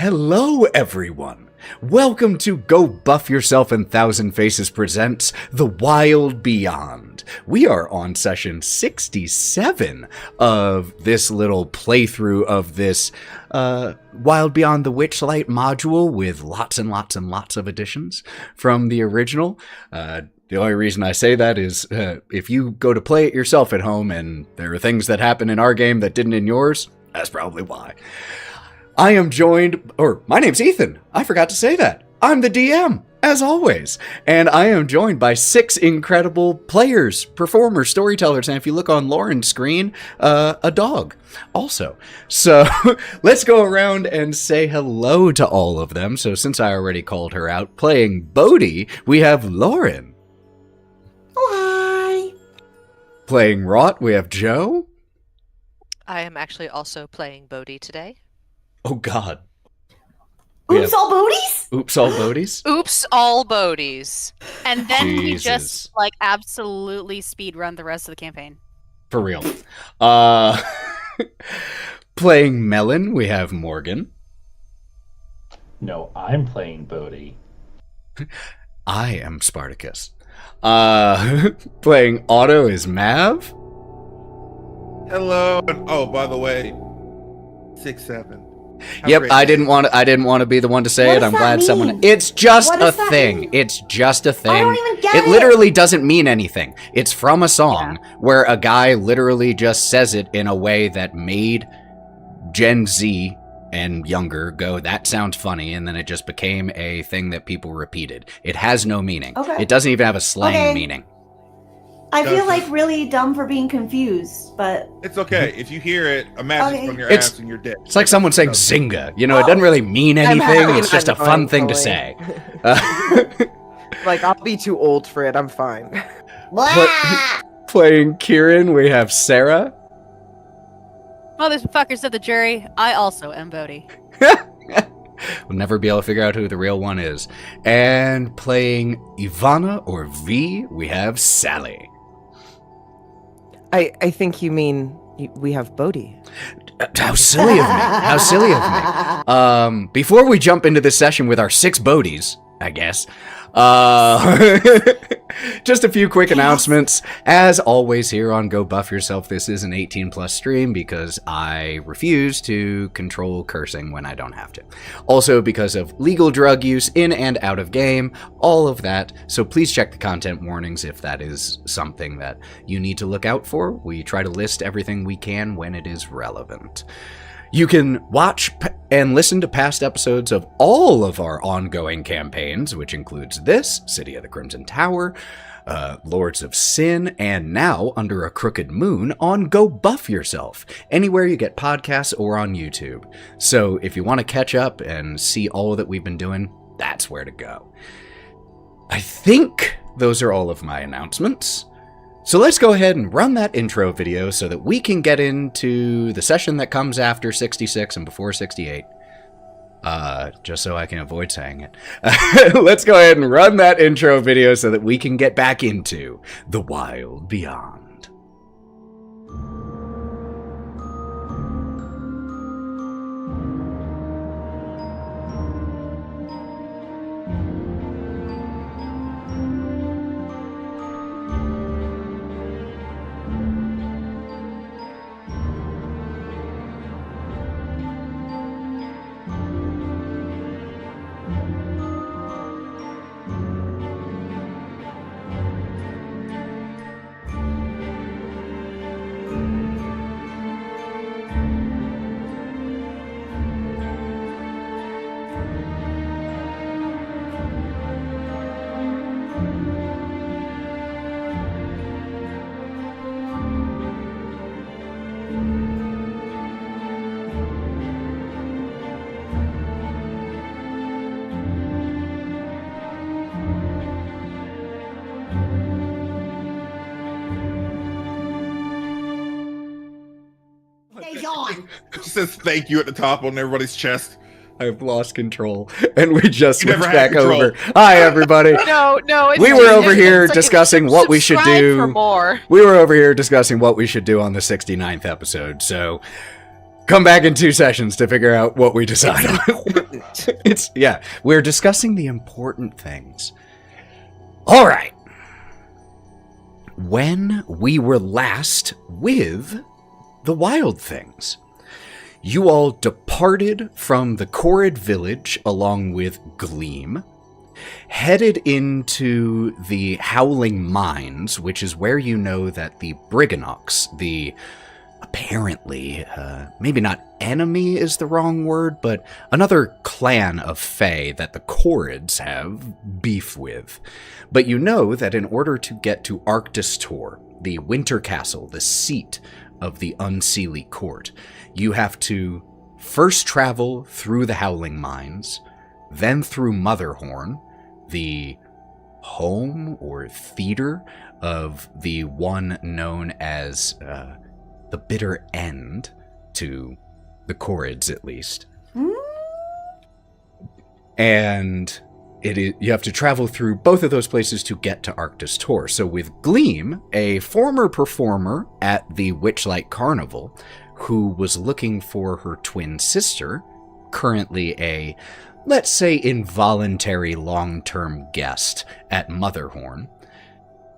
Hello, everyone. Welcome to Go Buff Yourself and Thousand Faces presents The WYLDE Beyond. We are on session 67 of this little playthrough of this WYLDE Beyond the Witchlight module with lots and lots and lots of additions from the original. The only reason I say that is if you go to play it yourself at home and there are things that happen in our game that didn't in yours, that's probably why. I am joined, or my name's Ethan. I forgot to say that. I'm the DM, as always. And I am joined by 6 incredible players, performers, storytellers, and if you look on Lauren's screen, a dog also. So let's go around and say hello to all of them. So since I already called her out, playing Bodie, we have Lauren. Oh, hi. Playing Wraught, we have Joe. I am actually also playing Bodie today. Oh, God. Oops, all booties? Oops, all Bodies? Oops, all Bodies. And then Jesus. he just, absolutely speedrun the rest of the campaign. For real. Playing Melon, we have Morgan. No, I'm playing Bodie. I am Spartacus. Playing Otto is Mav. Hello. Oh, by the way, 6-7. Yep, I didn't want to be the one to say What it. does I'm that glad mean? someone. It's just What a does that thing. mean? It's just a thing. I don't even get It it. literally doesn't mean anything. It's from a song where a guy literally just says it in a way that made Gen Z and younger go, that sounds funny, and then it just became a thing that people repeated. It has no meaning. Okay. It doesn't even have a slang Okay. meaning. I feel like really dumb for being confused, but It's okay. If you hear it, imagine Okay. from your It's- ass and you're dead. It's like someone saying Zynga. You know, it doesn't really mean I'm anything. happy It's just a not fun knowing thing to fully. say. Like, I'll be too old for it. I'm fine. Playing Kieren, we have Sarah. Motherfuckers of the jury, I also am Bodie. We'll never be able to figure out who the real one is. And playing Ivana or V, we have Sally. I think you mean we have Bodie. How silly of me. How silly of me. Before we jump into this session with our 6 Bodies, I guess, just a few quick announcements. As always here on Go Buff Yourself, this is an 18+ stream because I refuse to control cursing when I don't have to. Also because of legal drug use in and out of game, all of that. So please check the content warnings if that is something that you need to look out for. We try to list everything we can when it is relevant. You can watch and listen to past episodes of all of our ongoing campaigns, which includes this, City of the Crimson Tower, Lords of Sin, and now Under a Crooked Moon on Go Buff Yourself, anywhere you get podcasts or on YouTube. So if you want to catch up and see all that we've been doing, that's where to go. I think those are all of my announcements. So let's go ahead and run that intro video so that we can get into the session that comes after 66 and before 68. Just so I can avoid saying it. Let's go ahead and run that intro video so that we can get back into the WYLDE Beyond. It just says thank you at the top on everybody's chest. I've lost control, and we just You switched never had back control. over. Hi, everybody. No, it's We were over it's here like discussing what we should subscribe do. for more. We were over here discussing what we should do on the 69th episode, so come back in 2 sessions to figure out what we decide on. We're discussing the important things. All right. When we were last with the wild things, you all departed from the Korrid village along with Gleam, headed into the Howling Mines, which is where you know that the Briganox, the apparently, maybe not enemy is the wrong word, but another clan of Fae that the Korrids have beef with. But you know that in order to get to Arctis Tor, the Winter Castle, the seat of the Unseelie Court, you have to first travel through the Howling Mines, then through Motherhorn, the home or theater of the one known as the Bitter End, to the Korrids at least. And you have to travel through both of those places to get to Arctis Tor. So with Gleam, a former performer at the Witchlight Carnival, who was looking for her twin sister, currently a, let's say, involuntary long-term guest at Motherhorn,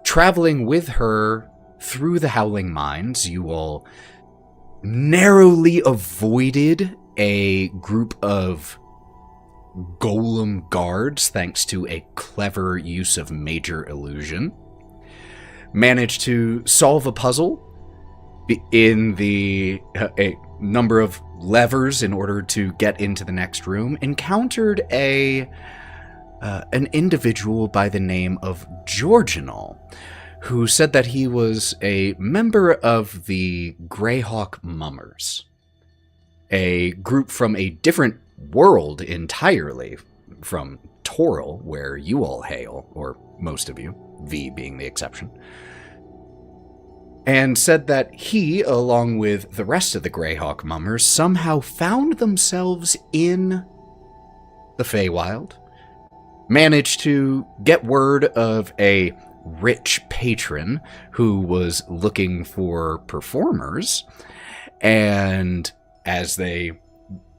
traveling with her through the Howling Mines, you all narrowly avoided a group of golem guards thanks to a clever use of major illusion. Managed to solve a puzzle in a number of levers in order to get into the next room. Encountered an individual by the name of Georginal, who said that he was a member of the Greyhawk Mummers, a group from a different world entirely from Toril, where you all hail, or most of you, V being the exception, and said that he, along with the rest of the Greyhawk Mummers, somehow found themselves in the Feywild, managed to get word of a rich patron who was looking for performers, and as they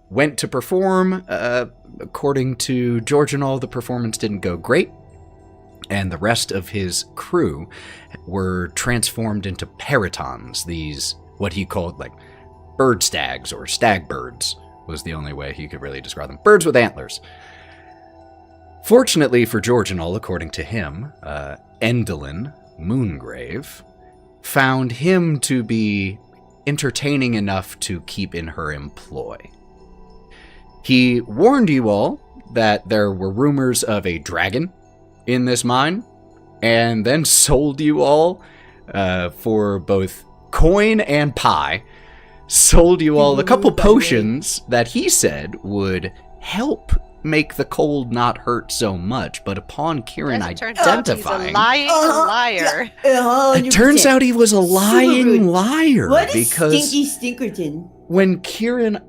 went to perform, according to Georginal, the performance didn't go great, and the rest of his crew were transformed into peritons, these, what he called, like, bird stags, or stag birds, was the only way he could really describe them. Birds with antlers. Fortunately for Georginal, according to him, Endolin Moongrave found him to be entertaining enough to keep in her employ. He warned you all that there were rumors of a dragon in this mine, and then sold you all for both coin and pie, sold you all a couple potions that he said would help make the cold not hurt so much, but upon Kieren identifying... He's a lying liar. It turns out he was a lying liar. What is because Stinky Stinkerton? when Kieren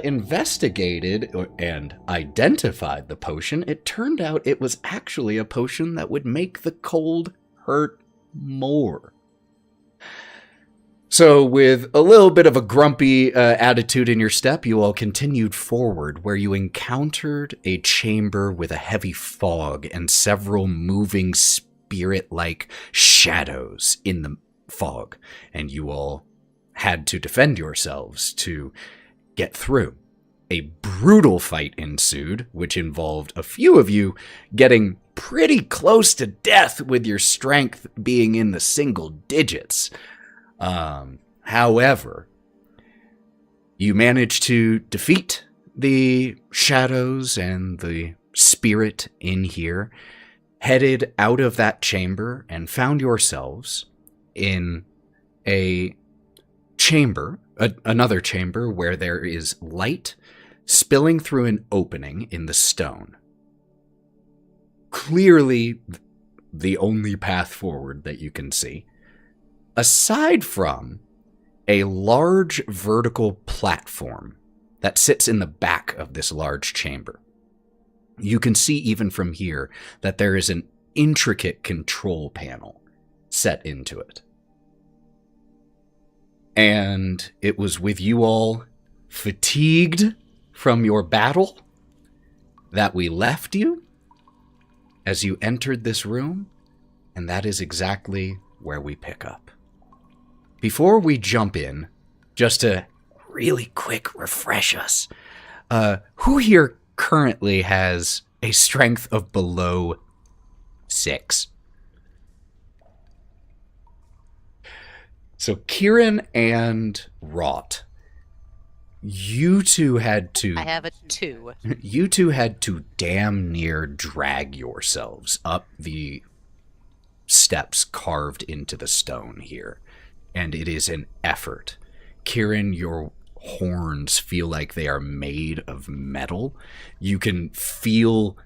investigated and identified the potion, it turned out it was actually a potion that would make the cold hurt more. So with a little bit of a grumpy attitude in your step, you all continued forward, where you encountered a chamber with a heavy fog and several moving spirit-like shadows in the fog, and you all had to defend yourselves to get through. A brutal fight ensued, which involved a few of you getting pretty close to death with your strength being in the single digits. However, you managed to defeat the shadows and the spirit in here, headed out of that chamber, and found yourselves in a chamber, another chamber where there is light spilling through an opening in the stone. Clearly the only path forward that you can see, aside from a large vertical platform that sits in the back of this large chamber. You can see even from here that there is an intricate control panel set into it. And it was with you all fatigued from your battle that we left you as you entered this room, and that is exactly where we pick up. Before we jump in, just to really quick refresh us, who here currently has a strength of below 6? So Kieren and Wraught, you two had to... I have a 2. You two had to damn near drag yourselves up the steps carved into the stone here. And it is an effort. Kieren, your horns feel like they are made of metal. You can feel...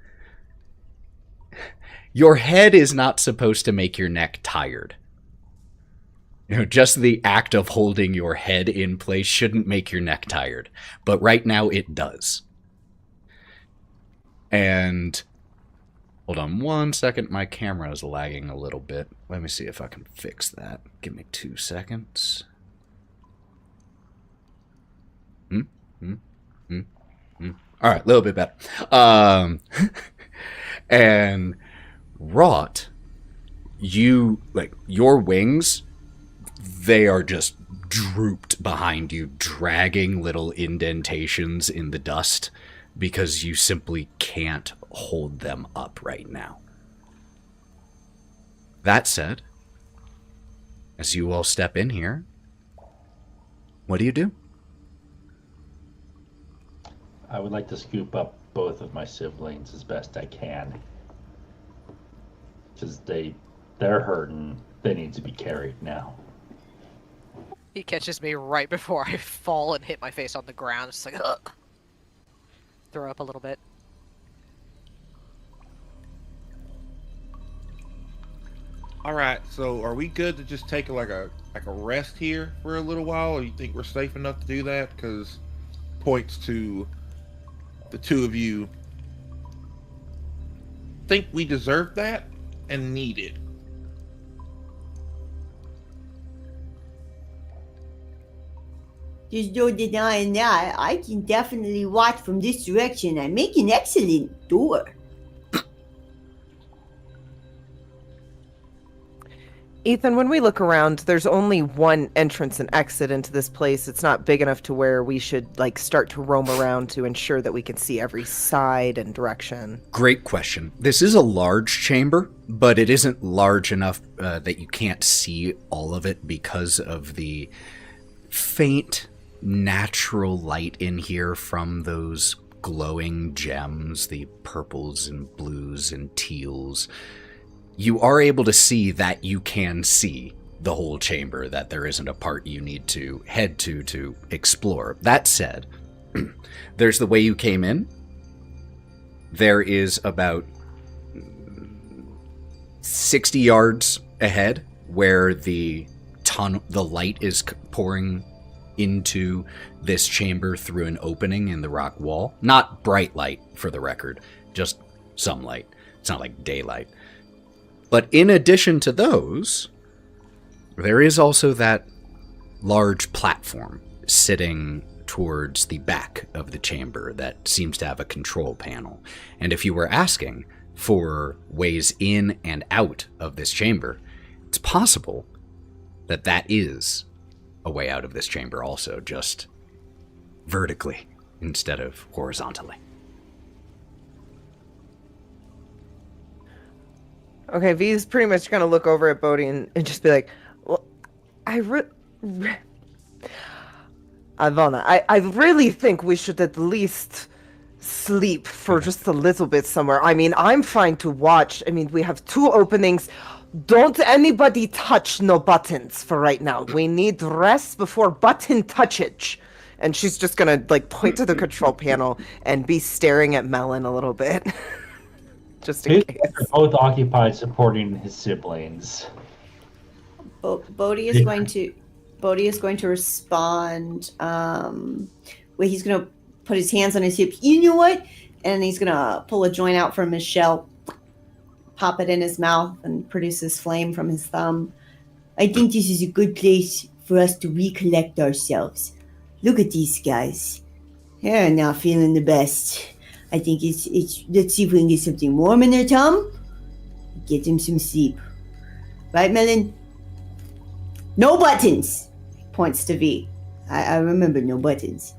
Your head is not supposed to make your neck tired. You know, just the act of holding your head in place shouldn't make your neck tired. But right now it does. And hold on one second. My camera is lagging a little bit. Let me see if I can fix that. Give me 2 seconds. All right, a little bit better. And Wraught, you, like, your wings, they are just drooped behind you, dragging little indentations in the dust because you simply can't hold them up right now. That said, as you all step in here, what do you do? I would like to scoop up both of my siblings as best I can. Because they're hurting. They need to be carried now. He catches me right before I fall and hit my face on the ground. Just like, ugh. Throw up a little bit. All right, so are we good to just take like a rest here for a little while, or you think we're safe enough to do that? Because points to the two of you think we deserve that and need it. There's no denying that. I can definitely watch from this direction and make an excellent door. Ethan, when we look around, there's only one entrance and exit into this place. It's not big enough to where we should, like, start to roam around to ensure that we can see every side and direction. Great question. This is a large chamber, but it isn't large enough that you can't see all of it because of the faint natural light in here from those glowing gems, the purples and blues and teals. You are able to see that you can see the whole chamber, that there isn't a part you need to head to explore. That said, there's the way you came in. There is about 60 yards ahead where the light is pouring into this chamber through an opening in the rock wall. Not bright light, for the record, just some light. It's not like daylight. But in addition to those, there is also that large platform sitting towards the back of the chamber that seems to have a control panel. And if you were asking for ways in and out of this chamber, it's possible that that is a way out of this chamber also, just vertically instead of horizontally. Okay, V's pretty much gonna look over at Bodie and just be like, well, Ivana, I really think we should at least sleep for just a little bit somewhere. I mean, I'm fine to watch. I mean, we have 2 openings. Don't anybody touch no buttons for right now. We need rest before button touchage. And she's just gonna, like, point to the control panel and be staring at Melon a little bit. Just in case. They're both occupied supporting his siblings. Bodie is going to respond. Where he's going to put his hands on his hips. You know what? And he's going to pull a joint out from his shell, pop it in his mouth, and produce his flame from his thumb. I think this is a good place for us to recollect ourselves. Look at these guys. They're not feeling the best. I think it's. Let's see if we can get something warm in their tum. Get them some sleep. Right, Melon? No buttons. Points to V. I remember no buttons.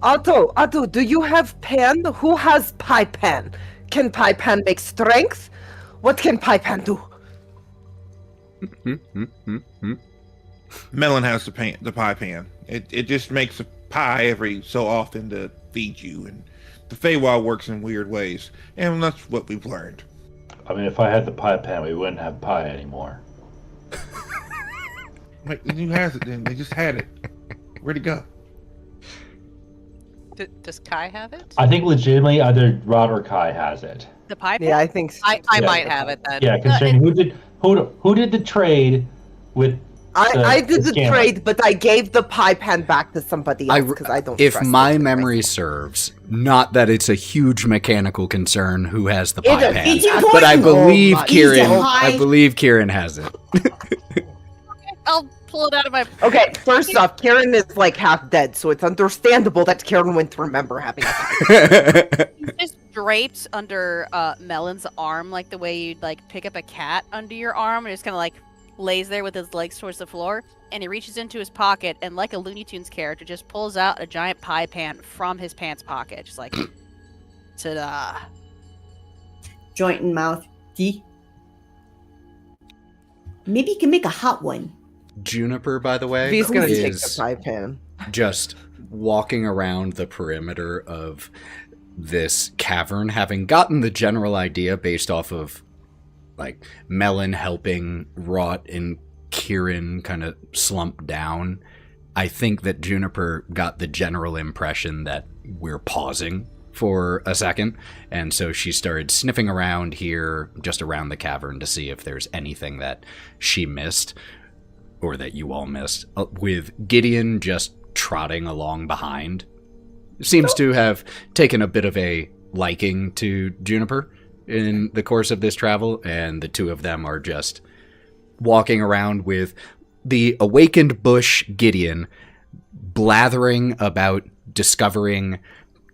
Otto, do you have pen? Who has pie pen? Can pie pen make strength? What can pie pen do? Melon has the pie pan. It just makes a pie every so often to feed you, and the Feywild works in weird ways, and that's what we've learned. I mean, if I had the pie pan, we wouldn't have pie anymore. Like, who has it then? They just had it. Where'd it go? Does Kai have it? I think legitimately either Wraught or Kai has it. The pipe? Yeah, I think so. I Yeah. might have it then. Yeah, considering who did the trade with I did the scammer? trade, but I gave the pie pan back to somebody else because I don't If trust my it. memory serves, not that it's a huge mechanical concern who has the pie pan, It's important. but I believe Oh my- Kieran has it. I'll pull it out of my. Okay, first off, Kieren is like half dead, so it's understandable that Kieren wouldn't remember having a pie. He's just draped under Melon's arm, like the way you'd like pick up a cat under your arm, and just kind of like lays there with his legs towards the floor. And he reaches into his pocket, and like a Looney Tunes character, just pulls out a giant pie pan from his pants pocket, just like, ta-da! Joint in mouth. D. Maybe you can make a hot one. Juniper, by the way, V's gonna take the is pie pan. just walking around the perimeter of this cavern, having gotten the general idea based off of like Melon helping Wraught and Kieren kind of slump down. I think that Juniper got the general impression that we're pausing for a second, and so she started sniffing around here, just around the cavern, to see if there's anything that she missed, or that you all missed, with Gideon just trotting along behind. Seems to have taken a bit of a liking to Juniper in the course of this travel, and the two of them are just walking around with the awakened bush Gideon blathering about discovering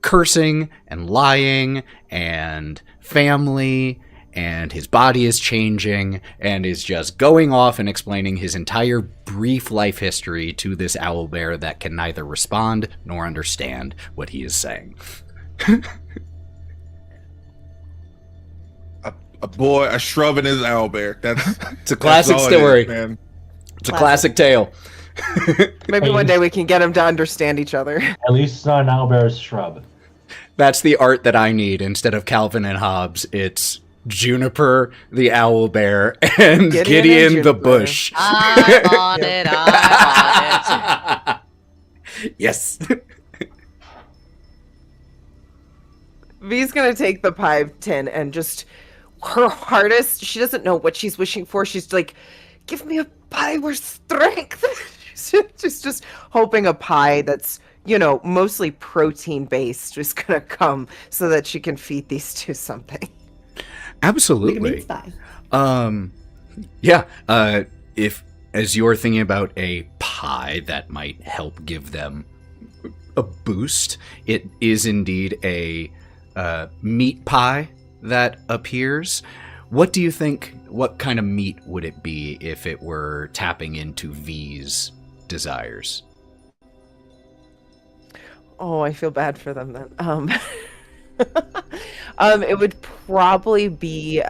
cursing and lying and family, and his body is changing, and is just going off and explaining his entire brief life history to this owlbear that can neither respond nor understand what he is saying. A shrub in his owlbear. It's a classic that's all it story. is, man. It's a classic tale. Maybe one day we can get him to understand each other. At least it's not an owlbear's shrub. That's the art that I need. Instead of Calvin and Hobbes, it's Juniper the owlbear and Gideon the Juniper. bush. I'm on it. I'm on it. Yes. V's gonna take the pie tin and just her hardest. She doesn't know what she's wishing for. She's like, "Give me a pie with strength." She's just hoping a pie that's, you know, mostly protein based is gonna come so that she can feed these two something. Absolutely. Yeah. If, as you're thinking about a pie that might help give them a boost, it is indeed a meat pie that appears. What do you think, what kind of meat would it be if it were tapping into V's desires? Oh, I feel bad for them then. It would probably be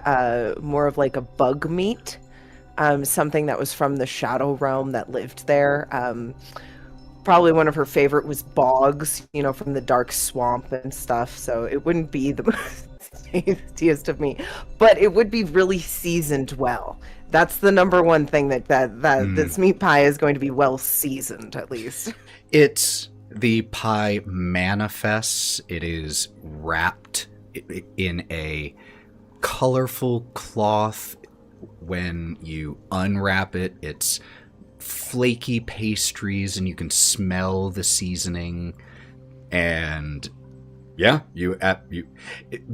more of like a bug meat, something that was from the Shadow Realm that lived there. Probably one of her favorite was bogs, you know, from the dark swamp and stuff. So it wouldn't be the most tastiest of meat, but it would be really seasoned well. That's the number one thing that this meat pie is going to be well seasoned, at least. It's the pie manifests. It is wrapped in a colorful cloth. When you unwrap it, it's flaky pastries, and you can smell the seasoning. And yeah,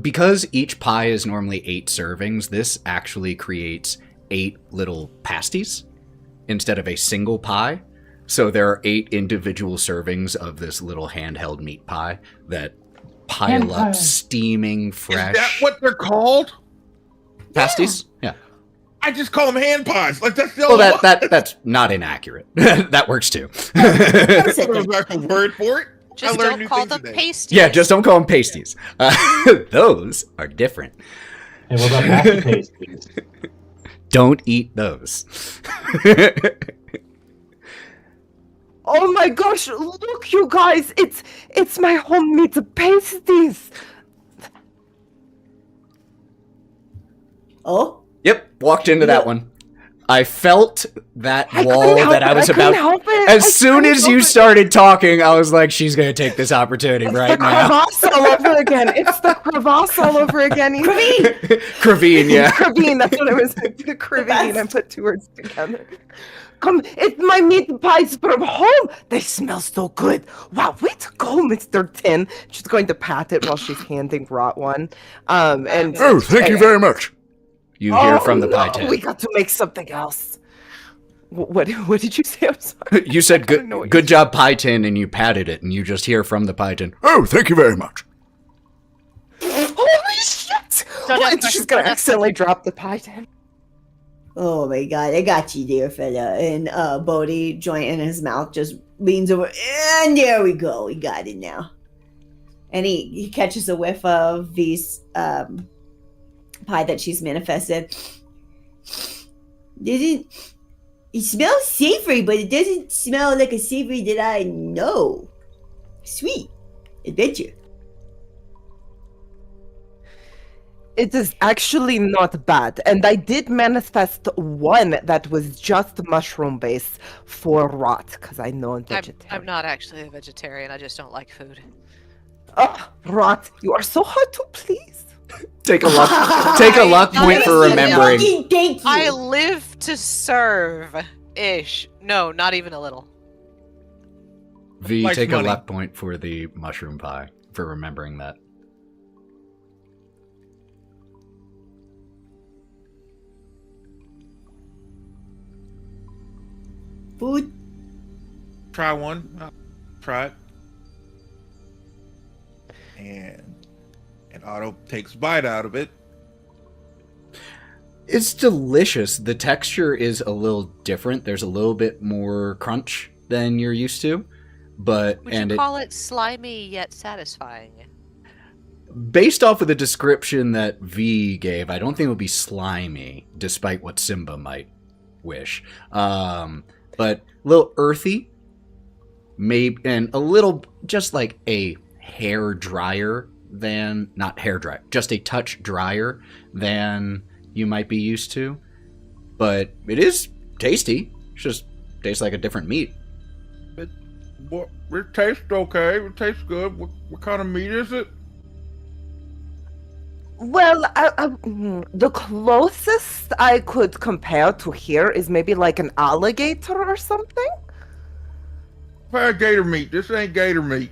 because each pie is normally 8 servings, this actually creates 8 little pasties instead of a single pie. So there are 8 individual servings of this little handheld meat pie that pile up Empire. steaming Is fresh. that what they're called? Pasties? Yeah. I just call them hand pies. Like that's the Well, only that's not inaccurate. That works too. That's the actual word for it. Just learned new don't call things them today. pasties. Yeah, just don't call them pasties. Those are different. And what about happy pastries? Don't eat those. Oh my gosh, look you guys, it's my homemade pasties. Oh, Yep, walked into that one. I felt that I wall couldn't help that I it, was I couldn't about. help it, As I soon couldn't as help you it. started talking, I was like, she's going to take this opportunity It's right the now. crevasse all over again. It's the crevasse all over again. Kravine, yeah. Kravine, that's what I was saying. The Kravine, I put two words together. Come, it's my meat pies from home. They smell so good. Wow, way to go, Mr. Tin. She's going to pat it while she's handing Wraught one. And Oh, thank you very much. You hear from the pie no, tin. we got to make something else. What did you say? I'm sorry. You said I don't know what good job, pie tin, and you patted it, and you just hear from the pie tin. Oh, thank you very much. Holy shit! Don't ask She's questions, gonna don't ask accidentally drop the pie tin. oh my God! I got you there, fella. And Bodie, joint in his mouth, just leans over, and there we go. We got it now. And he catches a whiff of V's pie that she's manifested. It smells savory, but it doesn't smell like a savory that I know. Sweet adventure. It is actually not bad, and I did manifest one that was just mushroom based for Wraught, because I know I'm vegetarian. I'm not actually a vegetarian. I just don't like food. Oh, Wraught, you are so hard to please. Take a luck point for remembering. Fucking thank you. I live to serve. Ish. No, not even a little. V, Likes take money. a luck point for the mushroom pie for remembering that. Food. Try one. Try it. And Otto takes a bite out of it. It's delicious. The texture is a little different. There's a little bit more crunch than you're used to, but Would you call it slimy yet satisfying? based off of the description that V gave, I don't think it would be slimy, despite what Simba might wish. But a little earthy, maybe, and a little just like a hair drier than, not hair dry, just a touch drier than you might be used to. But it is tasty. It just tastes like a different meat. It tastes okay. It tastes good. What kind of meat is it? Well, the closest I could compare to here is maybe like an alligator or something. Bad gator meat. This ain't gator meat.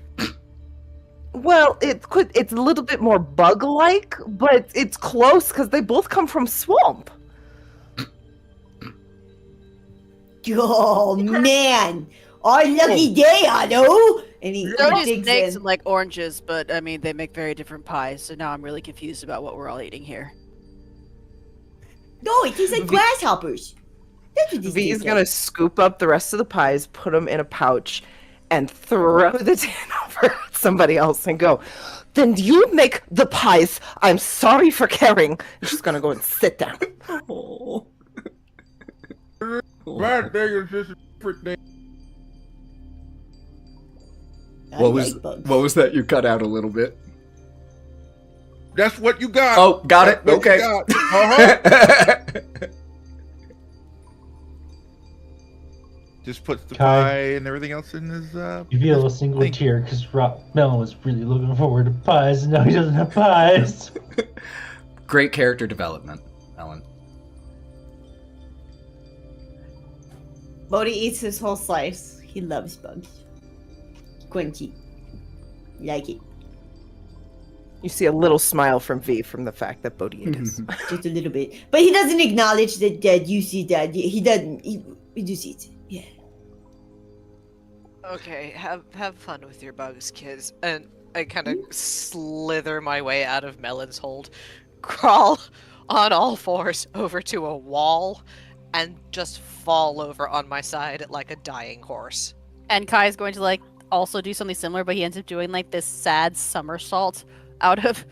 Well, it's a little bit more bug-like, but it's close because they both come from swamp. Oh man, our lucky day, Otto. And he Those digs snakes in. and like oranges, but I mean they make very different pies. So now I'm really confused about what we're all eating here. No, it tastes like grasshoppers. That's what this V is tastes gonna like. scoop up the rest of the pies, put them in a pouch, and throw the tin over at somebody else and go, "Then you make the pies. I'm sorry for caring." And she's gonna go and sit down. Oh. Bad thing is just a different thing. I What was like bugs. that you cut out a little bit? That's what you got. Oh, got it. That's what you Okay. got. Uh-huh. Just puts the Kai. pie and everything else in his You feel a single Thank- tear because Melon was really looking forward to pies, and now he doesn't have pies. Great character development, Ellen. Bodie eats his whole slice. He loves bugs. Crunchy. Like it. You see a little smile from V from the fact that Bodhi ate his. Just a little bit. But he doesn't acknowledge that you see that. He doesn't. He just eats it. Yeah. Okay, have fun with your bugs, kids. And I kind of slither my way out of Melon's hold, crawl on all fours over to a wall, and just fall over on my side like a dying horse. And Kai's going to like also do something similar, but he ends up doing like this sad somersault out of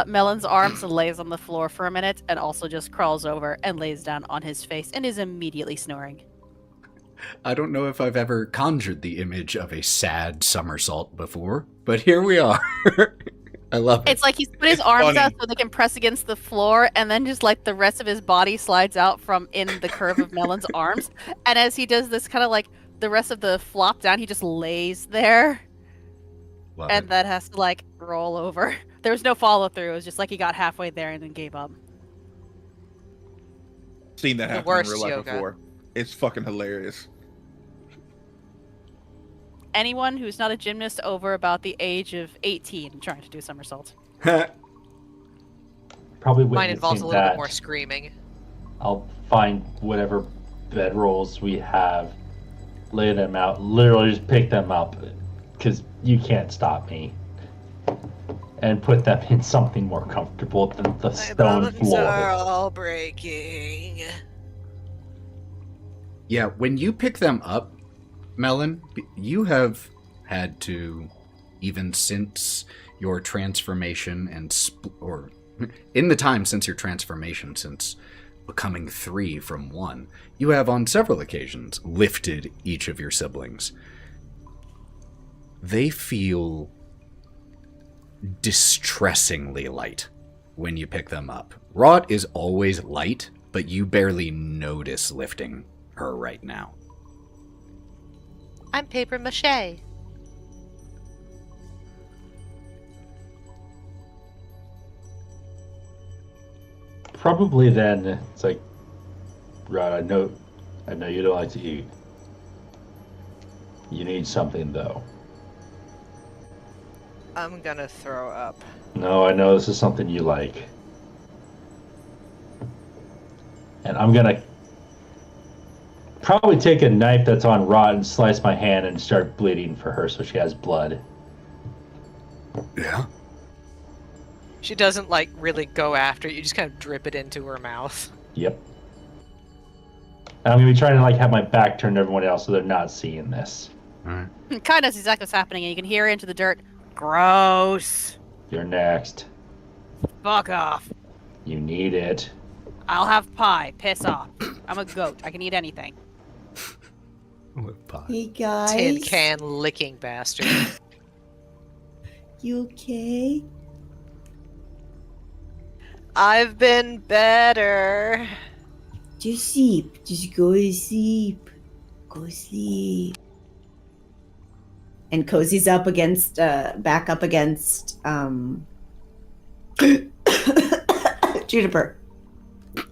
Melon's arms and lays on the floor for a minute, and also just crawls over and lays down on his face and is immediately snoring. I don't know if I've ever conjured the image of a sad somersault before, but here we are. I love it. It's like he's put his arms funny. out so they can press against the floor, and then just like the rest of his body slides out from in the curve of Melon's arms. And as he does this, kind of like the rest of the flop down, he just lays there, Love and it. that has to like roll over. There was no follow through. It was just like he got halfway there and then gave up. Seen that The happen in worst real life yoga. before. It's fucking hilarious. Anyone who's not a gymnast over about the age of 18 trying to do somersaults. Probably Mine involves a witnessing little bit that. more screaming. I'll find whatever bedrolls we have, lay them out, literally just pick them up, because you can't stop me, and put them in something more comfortable than the stone floor. all breaking. Yeah, when you pick them up, Melon, you have had to, even since your transformation or in the time since your transformation, since becoming 3 from 1, you have on several occasions lifted each of your siblings. They feel distressingly light when you pick them up. Wraught is always light, but you barely notice lifting her right now. I'm paper mache. Probably then it's like, Rod, I know you don't like to eat. You need something though. I'm gonna throw up. No, I know this is something you like. And I'm gonna probably take a knife that's on Wraught and slice my hand and start bleeding for her so she has blood. Yeah? She doesn't like really go after it, you just kind of drip it into her mouth. Yep. And I'm gonna be trying to like have my back turned to everyone else so they're not seeing this. Alright. Kind of exactly what's happening, and you can hear into the dirt. Gross. You're next. Fuck off. You need it. I'll have pie. Piss off. I'm a goat. I can eat anything. Hey guys, Tin can licking bastard. you okay? I've been better. Just sleep. Just go to sleep. Go sleep. And cozies up against, back up against, Juniper.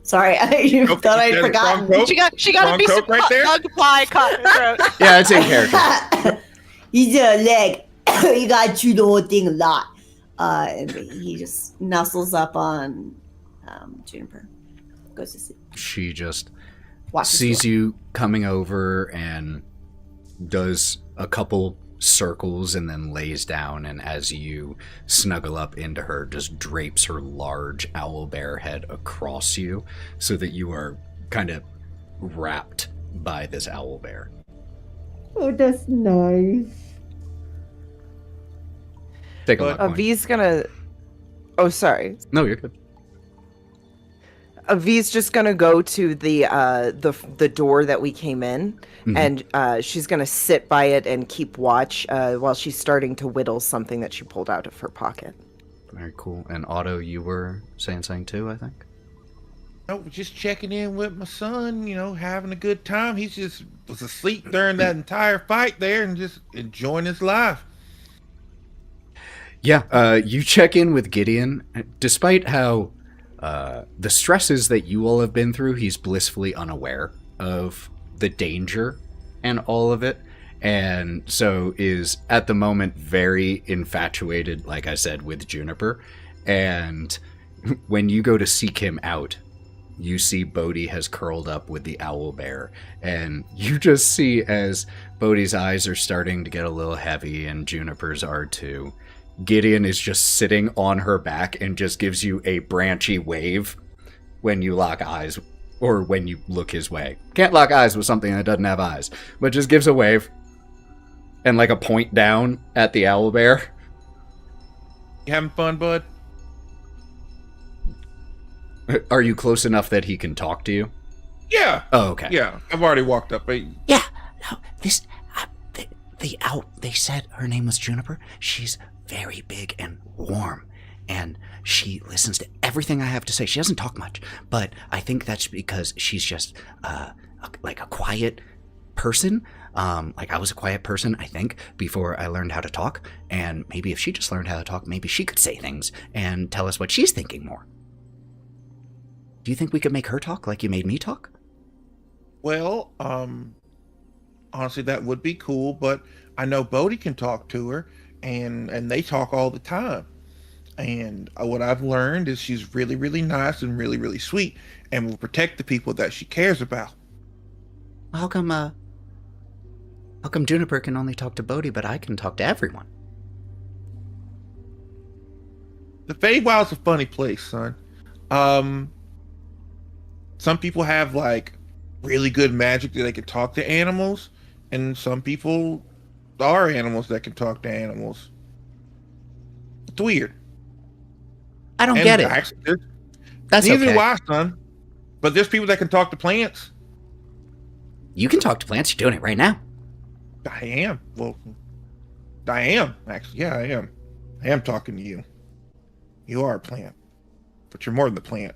Sorry, I Nope, thought I'd you got a forgotten. strong coat? She got a Strong piece coat of right there? bug pie caught in her throat. Yeah, it's in character. He's a leg. You gotta chew the whole thing a lot. And he just nuzzles up on, Juniper. Goes to sleep. She just Watches sees the you coming over and does a couple circles and then lays down, and as you snuggle up into her, just drapes her large owlbear head across you so that you are kind of wrapped by this owlbear. Oh, that's nice. Take a But- luck point. V's gonna. Oh, sorry. No, you're good. V's just gonna go to the door that we came in, Mhm. and she's gonna sit by it and keep watch while she's starting to whittle something that she pulled out of her pocket. Very cool. And Otto, you were saying something too, I think? No, just checking in with my son, having a good time. He just was asleep during that entire fight there and just enjoying his life. Yeah, you check in with Gideon. Despite how the stresses that you all have been through, he's blissfully unaware of the danger and all of it. And so is, at the moment, very infatuated, like I said, with Juniper. And when you go to seek him out, you see Bodie has curled up with the owlbear. And you just see as Bodie's eyes are starting to get a little heavy, and Juniper's are too, Gideon is just sitting on her back and just gives you a branchy wave when you lock eyes, or when you look his way. Can't lock eyes with something that doesn't have eyes, but just gives a wave and like a point down at the owlbear. You having fun, bud? Are you close enough that he can talk to you? Yeah. Oh, okay. Yeah, I've already walked up. Yeah, no, the owl, they said her name was Juniper. She's very big and warm, and she listens to everything I have to say. She doesn't talk much, but I think that's because she's just like a quiet person. Like I was a quiet person, I think, before I learned how to talk, and maybe if she just learned how to talk, maybe she could say things and tell us what she's thinking more. Do you think we could make her talk like you made me talk? Well, honestly, that would be cool, but I know Bodie can talk to her, and they talk all the time. And what I've learned is she's really, really nice and really, really sweet, and will protect the people that she cares about. How come Juniper can only talk to Bodie, but I can talk to everyone? The Feywild's a funny place, son. Some people have like really good magic that they can talk to animals, and some people are animals that can talk to animals. It's weird. I don't get it. Actually, That's neither okay. do I, son. But there's people that can talk to plants. You can talk to plants. You're doing it right now. I am. Well, I am, actually. Yeah, I am. I am talking to you. You are a plant. But you're more than the plant.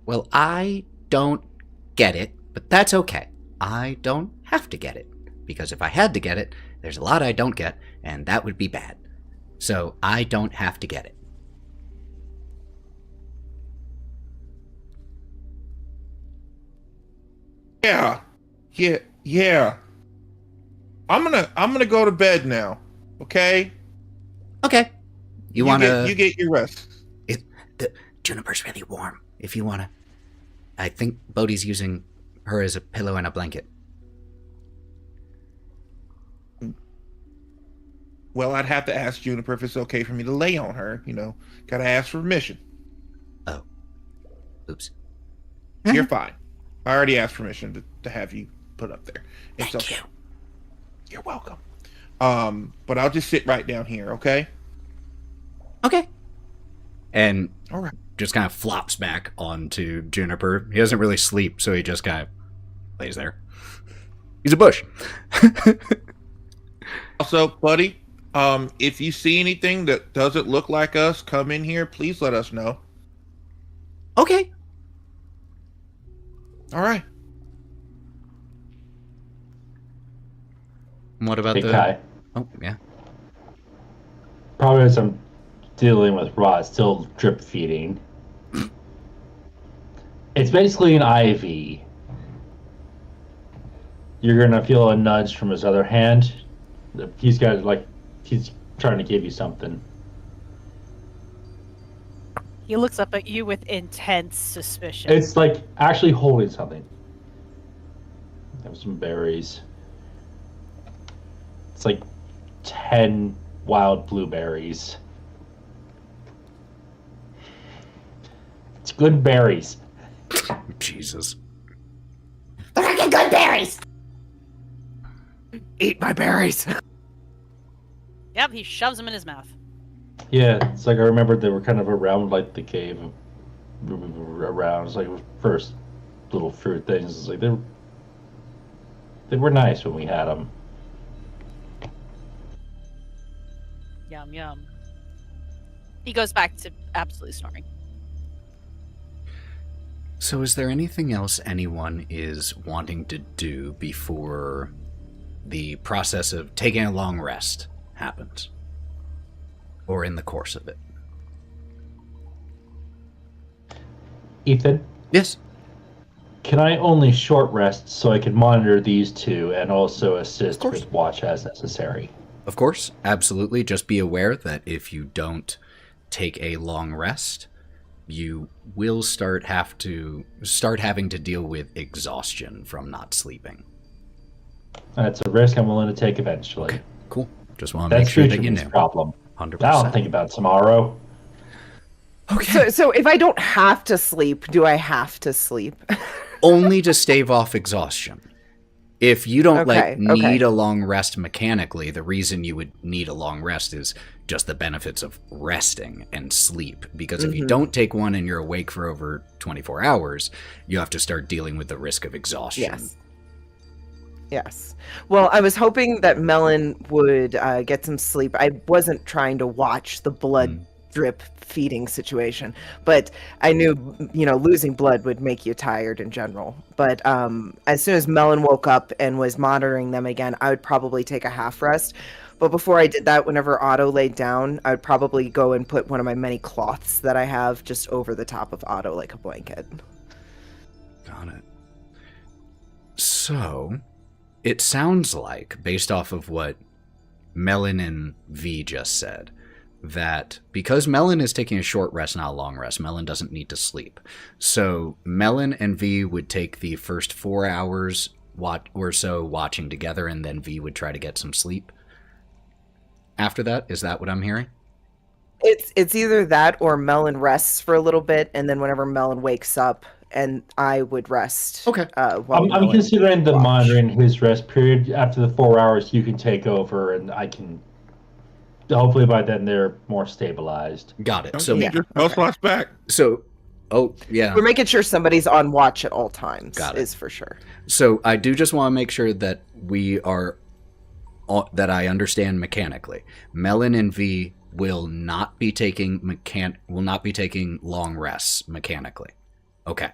Well, I don't get it, but that's okay. I don't have to get it, because if I had to get it, there's a lot I don't get, and that would be bad. So I don't have to get it. Yeah. I'm gonna go to bed now. Okay? Okay. You wanna... You get your rest. The Juniper's really warm. If you wanna... I think Bodie's using her as a pillow and a blanket. Well, I'd have to ask Juniper if it's okay for me to lay on her. You know, gotta ask for permission. Oh. Oops. You're fine. I already asked permission to have you put up there. It's Thank okay. you. You're welcome. But I'll just sit right down here, okay? Okay. And All right. just kind of flops back onto Juniper. He doesn't really sleep, so he just kind of lays there. He's a bush. Also, buddy, if you see anything that doesn't look like us come in here, please let us know. Okay. All right. What about Hey, the... Kai. Oh, yeah. Probably as I'm dealing with Wraught, still drip feeding. It's basically an IV. You're gonna feel a nudge from his other hand. He's got he's trying to give you something. He looks up at you with intense suspicion. It's like actually holding something. Have some berries. It's like 10 wild blueberries. It's good berries. Jesus. Freaking good berries! Eat my berries. Yep, he shoves them in his mouth. Yeah, it's like I remembered they were kind of around like the cave, around. It's like first little fruit things. It's like they were nice when we had them. Yum, yum. He goes back to absolutely snoring. So is there anything else anyone is wanting to do before the process of taking a long rest happens? Or in the course of it? Ethan, Yes. can I only short rest so I can monitor these two and also assist course. with watch as necessary? Of course, absolutely. Just be aware that if you don't take a long rest, you will start having to deal with exhaustion from not sleeping. That's a risk I'm willing to take eventually. Okay, cool. Just want to make That's sure that future you me's know. problem. 100%. I don't think about tomorrow. Okay. So if I don't have to sleep, do I have to sleep? Only to stave off exhaustion. If you don't need okay. a long rest mechanically, the reason you would need a long rest is just the benefits of resting and sleep. Because if you don't take one and you're awake for over 24 hours, you have to start dealing with the risk of exhaustion. Yes. Well, I was hoping that Melon would get some sleep. I wasn't trying to watch the blood drip feeding situation, but I knew, losing blood would make you tired in general. But as soon as Melon woke up and was monitoring them again, I would probably take a half rest. But before I did that, whenever Otto laid down, I would probably go and put one of my many cloths that I have just over the top of Otto like a blanket. Got it. So, it sounds like, based off of what Melon and V just said, that because Melon is taking a short rest, not a long rest, Melon doesn't need to sleep. So Melon and V would take the first 4 hours or so watching together, and then V would try to get some sleep. After that, is that what I'm hearing? It's either that or Melon rests for a little bit, and then whenever Melon wakes up, and I would rest. Okay. I'm considering the monitoring his rest period. After the 4 hours, you can take over, and I can. Hopefully by then they're more stabilized. Got it. Don't So you need your spell slots back. So, yeah. We're making sure somebody's on watch at all times. Got it. Is for sure. So I do just want to make sure that that I understand mechanically. Melon and V will not be taking long rests mechanically. Okay.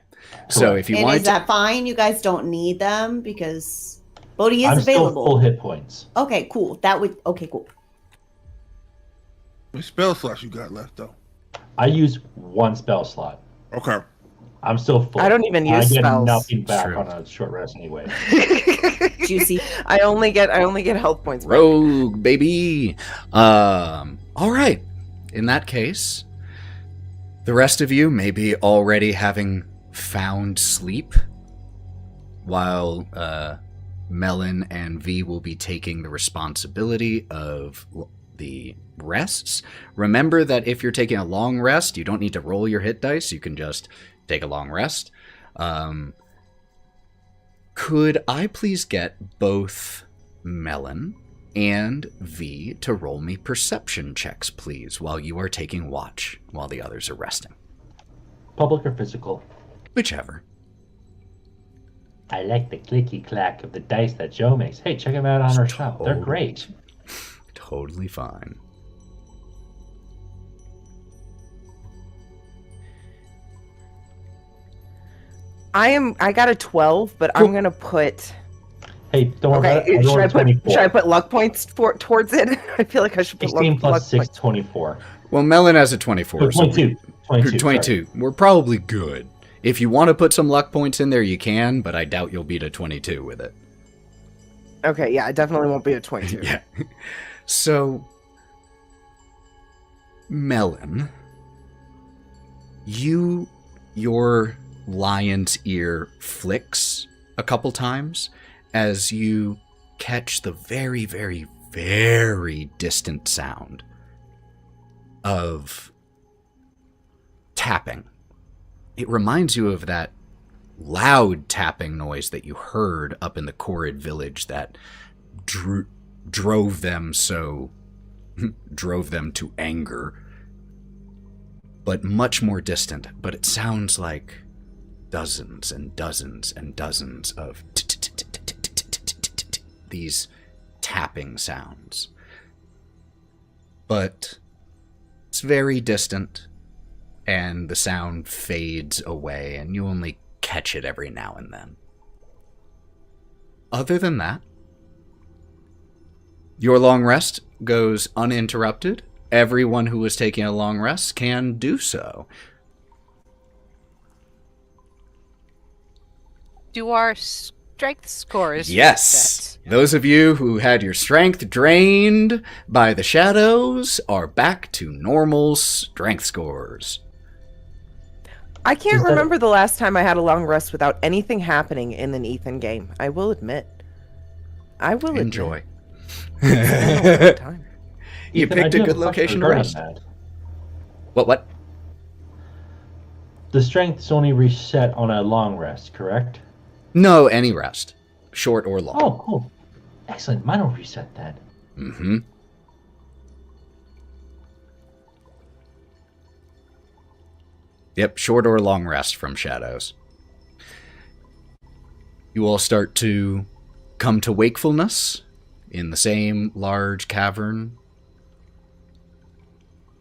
So if you want, is that fine? You guys don't need them because Bodie is I'm available. still full hit points. Okay, cool. Okay, cool. What spell slots you got left though? I use one spell slot. Okay. I'm still full. I don't even use I get spells. nothing back True. on a short rest anyway. Juicy. I only get health points. back. rogue baby. All right. In that case, the rest of you may be already having found sleep, while Melon and V will be taking the responsibility of the rests. Remember that if you're taking a long rest, you don't need to roll your hit dice. You can just take a long rest. Could I please get both Melon and V to roll me perception checks, please, while you are taking watch, while the others are resting? Public or physical? Whichever. I like the clicky clack of the dice that Joe makes. Hey, check them out on our shop. They're great. Totally fine. I got a 12, but Cool. I'm gonna put. Hey, don't worry Okay, about it. should I put luck points towards it? I feel like I should put 16 luck plus 6, points. 24. Well, Melon has a 24. Oh, 22. 22. 22. We're probably good. If you want to put some luck points in there, you can, but I doubt you'll beat a 22 with it. Okay, yeah, I definitely won't be a 22. Yeah. So, Melon, your lion's ear flicks a couple times as you catch the very, very, very distant sound of tapping. It reminds you of that loud tapping noise that you heard up in the Korrid village that drove them to anger, but much more distant. But it sounds like dozens and dozens and dozens of these tapping sounds. But it's very distant, and the sound fades away, and you only catch it every now and then. Other than that, your long rest goes uninterrupted. Everyone who is taking a long rest can do so. Do our strength scores? Yes. reset? Those of you who had your strength drained by the shadows are back to normal strength scores. I can't Is that- remember the last time I had a long rest without anything happening in an Ethan game. I will admit. Enjoy. It's been a long time. You Ethan, I picked do a have good question location to regarding rest. that. What? The strength's only reset on a long rest, correct? No, any rest, short or long. Oh, cool. Excellent. Mine will reset that. Mm-hmm. Yep, short or long rest from shadows. You all start to come to wakefulness in the same large cavern.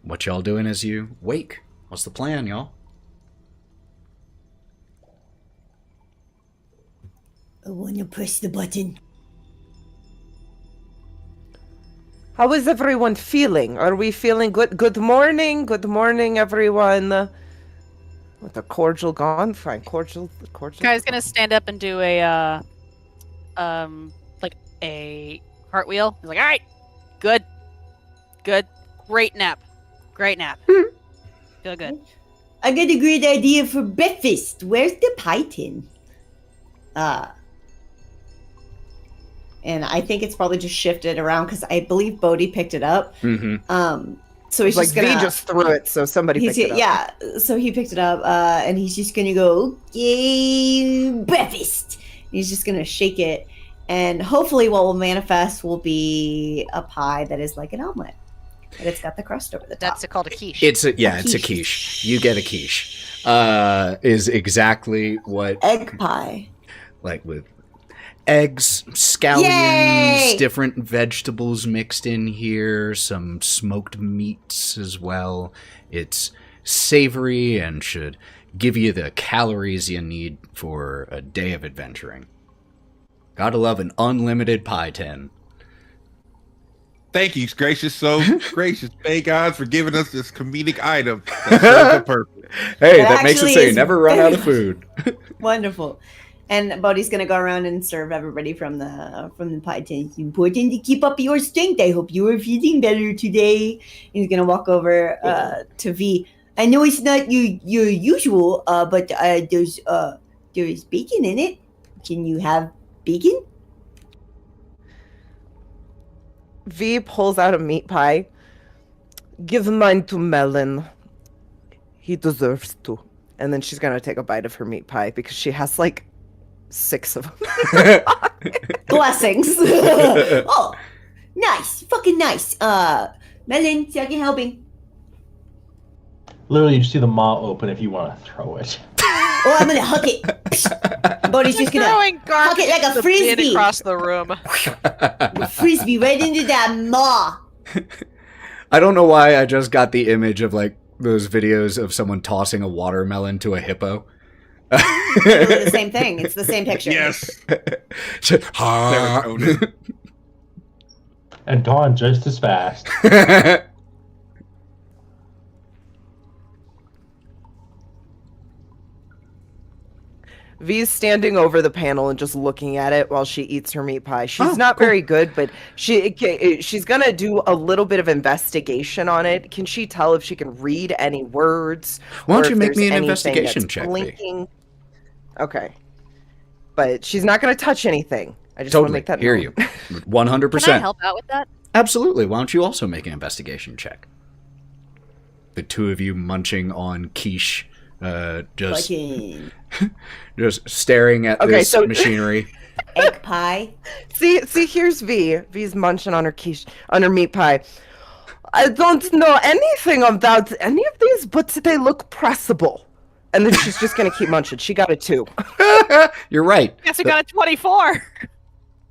What y'all doing as you wake? What's the plan, y'all? I want to press the button. How is everyone feeling? Are we feeling good? Good morning, everyone. With a cordial gone, fine. Cordial. Guy's gonna stand up and do a like a cartwheel. He's like, all right, good, great nap. Feel good. I got a great idea for breakfast. Where's the pie tin? And I think it's probably just shifted around because I believe Bodie picked it up. Mm-hmm. So he's Like just gonna. V just threw it, so somebody picked it up. Yeah, so he picked it up, and he's just gonna go, okay, breakfast. He's just gonna shake it, and hopefully, what will manifest will be a pie that is like an omelet, and it's got the crust over the top. That's called a quiche. It's a quiche. You get a quiche. Is exactly what Egg pie. like with eggs, scallions, Yay! different vegetables mixed in here, some smoked meats as well. It's savory and should give you the calories you need for a day of adventuring. Gotta love an unlimited pie tin. Thank you, gracious, so gracious. Thank God for giving us this comedic item that serves a purpose. Hey, It that makes it actually say is never run out of very- food. Wonderful. And Bodie's gonna go around and serve everybody from the pie tin. It's important to keep up your strength. I hope you are feeling better today. He's gonna walk over to V. I know it's not your usual, but there's bacon in it. Can you have bacon? V pulls out a meat pie. Give mine to Melon. He deserves to. And then she's gonna take a bite of her meat pie because she has like 6 of them. Blessings. Oh, nice, fucking nice. Melon, second helping. Literally, you see the maw open if you want to throw it. Oh, I'm gonna huck it. Bodie's just gonna Throwing huck it like a the bin frisbee. across the room. Frisbee right into that maw. I don't know why I just got the image of like those videos of someone tossing a watermelon to a hippo. Literally the same thing. It's the same picture. Yes. Ha. And gone just as fast. V's standing over the panel and just looking at it while she eats her meat pie. She's Oh, not cool. very good, but she's gonna do a little bit of investigation on it. Can she tell if she can read any words? Why don't or you if make there's me an anything investigation that's check, V? blinking? Okay, but she's not gonna touch anything. I just want to Totally. make that Hear known. you. Can I 100%. help out with that? Absolutely. Why don't you also make an investigation check? The two of you munching on quiche, just Fucking just staring at Okay, this so- machinery. egg pie. See, here's V. V's munching on her quiche, on her meat pie. I don't know anything about any of these, but they look pressable. And then she's just gonna keep munching. She got a 2. You're right. Guess we got a 24.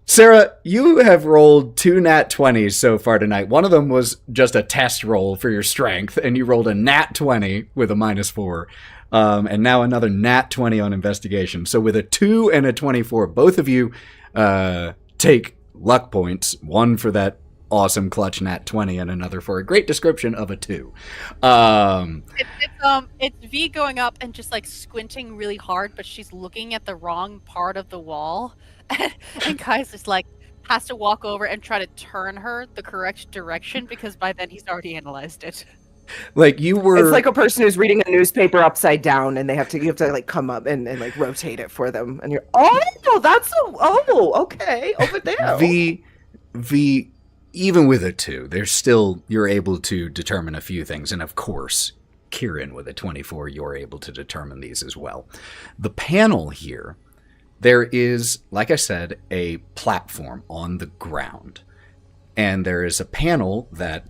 Sarah, you have rolled 2 nat 20s so far tonight. One of them was just a test roll for your strength, and you rolled a nat 20 with a -4. And now another nat 20 on investigation. So with a 2 and a 24, both of you take luck points. One for that awesome clutch nat 20 and another for a great description of a 2. It's V going up and just like squinting really hard, but she's looking at the wrong part of the wall, and Kai's just like has to walk over and try to turn her the correct direction because by then he's already analyzed it. Like you were... It's like a person who's reading a newspaper upside down, and you have to like come up and like rotate it for them, and you're okay, over there. V, even with a 2, you're able to determine a few things. And of course, Kieren with a 24, you're able to determine these as well. The panel here, there is, like I said, a platform on the ground. And there is a panel that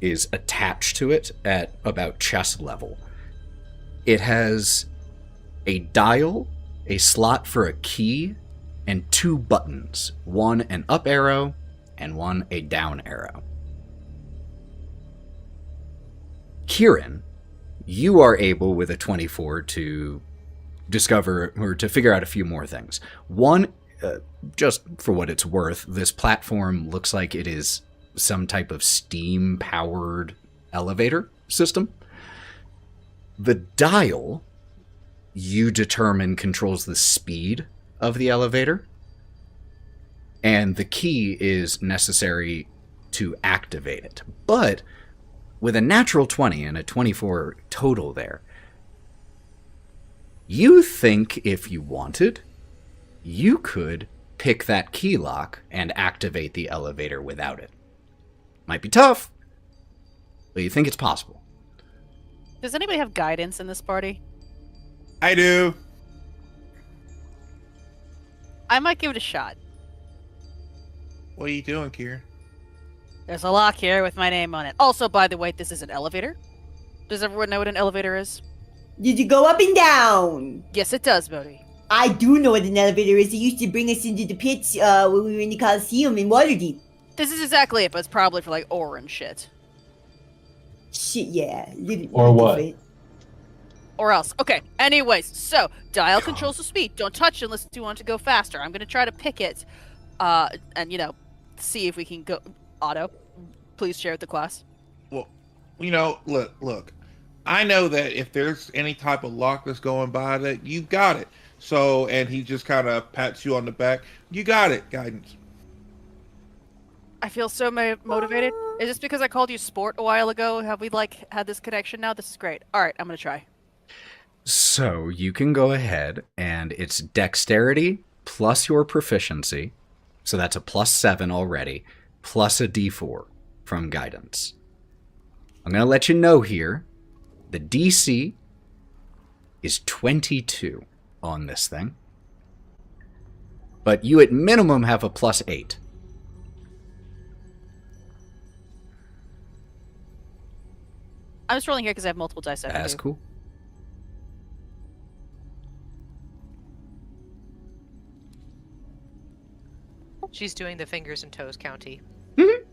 is attached to it at about chest level. It has a dial, a slot for a key, and 2 buttons. One an up arrow, and one a down arrow. Kieren, you are able with a 24 to discover or to figure out a few more things. One, just for what it's worth, this platform looks like it is some type of steam-powered elevator system. The dial, you determine, controls the speed of the elevator, and the key is necessary to activate it. But with a natural 20 and a 24 total there, you think if you wanted, you could pick that key lock and activate the elevator without it. Might be tough, but you think it's possible. Does anybody have guidance in this party? I do. I might give it a shot. What are you doing, Kieren? There's a lock here with my name on it. Also, by the way, this is an elevator. Does everyone know what an elevator is? Did you go up and down? Yes, it does, Bodie. I do know what an elevator is. It used to bring us into the pits when we were in the Coliseum in Waterdeep. This is exactly it, but it's probably for like ore and shit. Shit, yeah. Or what? Different. Or else. Okay, anyways, so dial controls the speed. Don't touch it unless you want to go faster. I'm going to try to pick it and, see if we can go. Otto, please share with the class. Well, look. I know that if there's any type of lock that's going by that, you've got it. So, and he just kind of pats you on the back. You got it, Guidance. I feel so motivated. Is this because I called you sport a while ago? Have we, had this connection now? This is great. All right, I'm going to try. So you can go ahead, and it's dexterity plus your proficiency. So that's a +7 already, plus a d4 from guidance. I'm going to let you know here, the DC is 22 on this thing. But you at minimum have a +8. I'm just rolling here because I have multiple dice. That's cool. She's doing the fingers and toes county. Mm-hmm.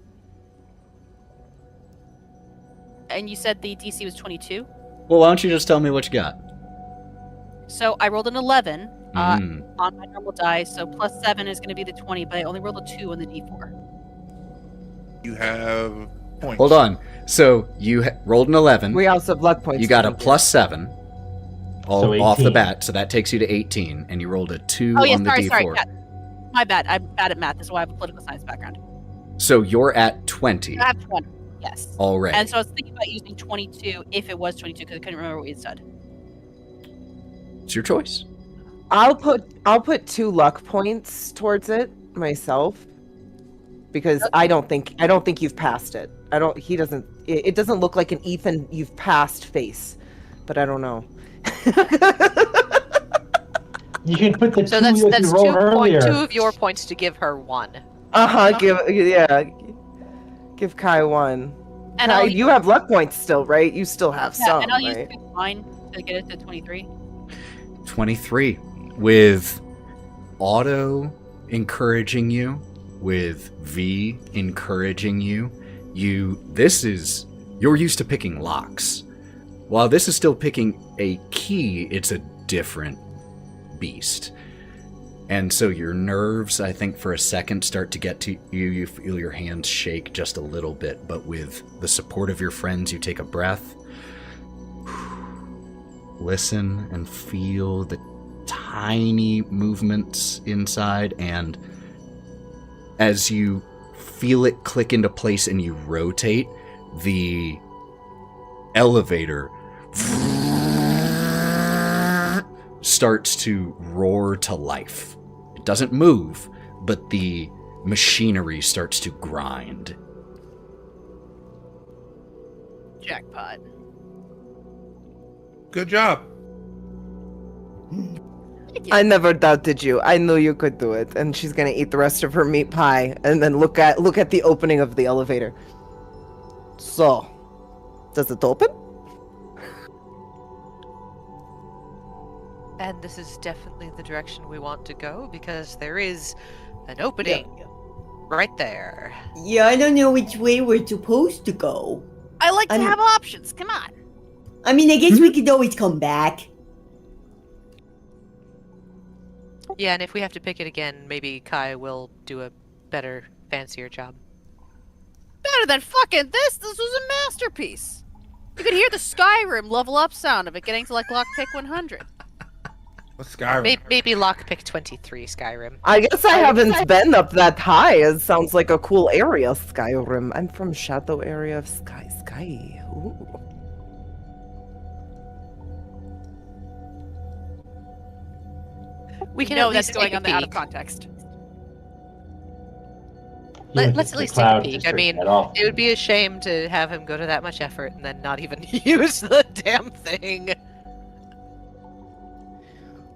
And you said the DC was 22? Well, why don't you just tell me what you got? So I rolled an 11 on my normal dice, so +7 is going to be the 20, but I only rolled a 2 on the D4. You have points. Hold on. So you rolled an 11. We also have luck points. You got a +7 So off the 18. bat, so that takes you to 18, and you rolled a 2 Oh, yeah, on the D4. sorry. Yeah. My bad. I'm bad at math. That's why I have a political science background. So you're at 20 I have 20, yes. already. And so I was thinking about using 22 if it was 22 because I couldn't remember what you said. It's your choice. I'll put 2 luck points towards it myself because Okay. I don't think you've passed it. It doesn't look like an Ethan you've passed face, but I don't know. You can put the So two that that's you rolled earlier. 2 of your points to give her 1. Give Kai 1. And Kai, I'll you have luck points still, right? You still have yeah, some, and I'll right? use mine to get it to 23. 23. With Otto encouraging you, with V encouraging you, you're used to picking locks. While this is still picking a key, it's a different beast. And so your nerves, I think, for a second start to get to you. You feel your hands shake just a little bit, but with the support of your friends, you take a breath. Listen and feel the tiny movements inside, and as you feel it click into place and you rotate, the elevator starts to roar to life. It doesn't move, but the machinery starts to grind Jackpot. Good job. Thank you. I never doubted you. I knew you could do it. And she's gonna eat the rest of her meat pie and then look at the opening of the elevator. So, does it open? And this is definitely the direction we want to go because there is an opening right there. Yeah, I don't know which way we're supposed to go. I like to I'm- have options. Come on. I mean, I guess we could always come back. Yeah, and if we have to pick it again, maybe Kai will do a better, fancier job. Better than fucking this. This was a masterpiece. You could hear the Skyrim level up sound of it getting to like lockpick 100. What's Skyrim? Maybe lockpick 23 Skyrim. I guess I haven't been up that high. It sounds like a cool area, Skyrim. I'm from Shadow area of Sky. Ooh. We can know at that's least going take a on the out of peek. context. Let's The at least take a cloud peek. just I took mean, that off. it would be a shame to have him go to that much effort and then not even use the damn thing.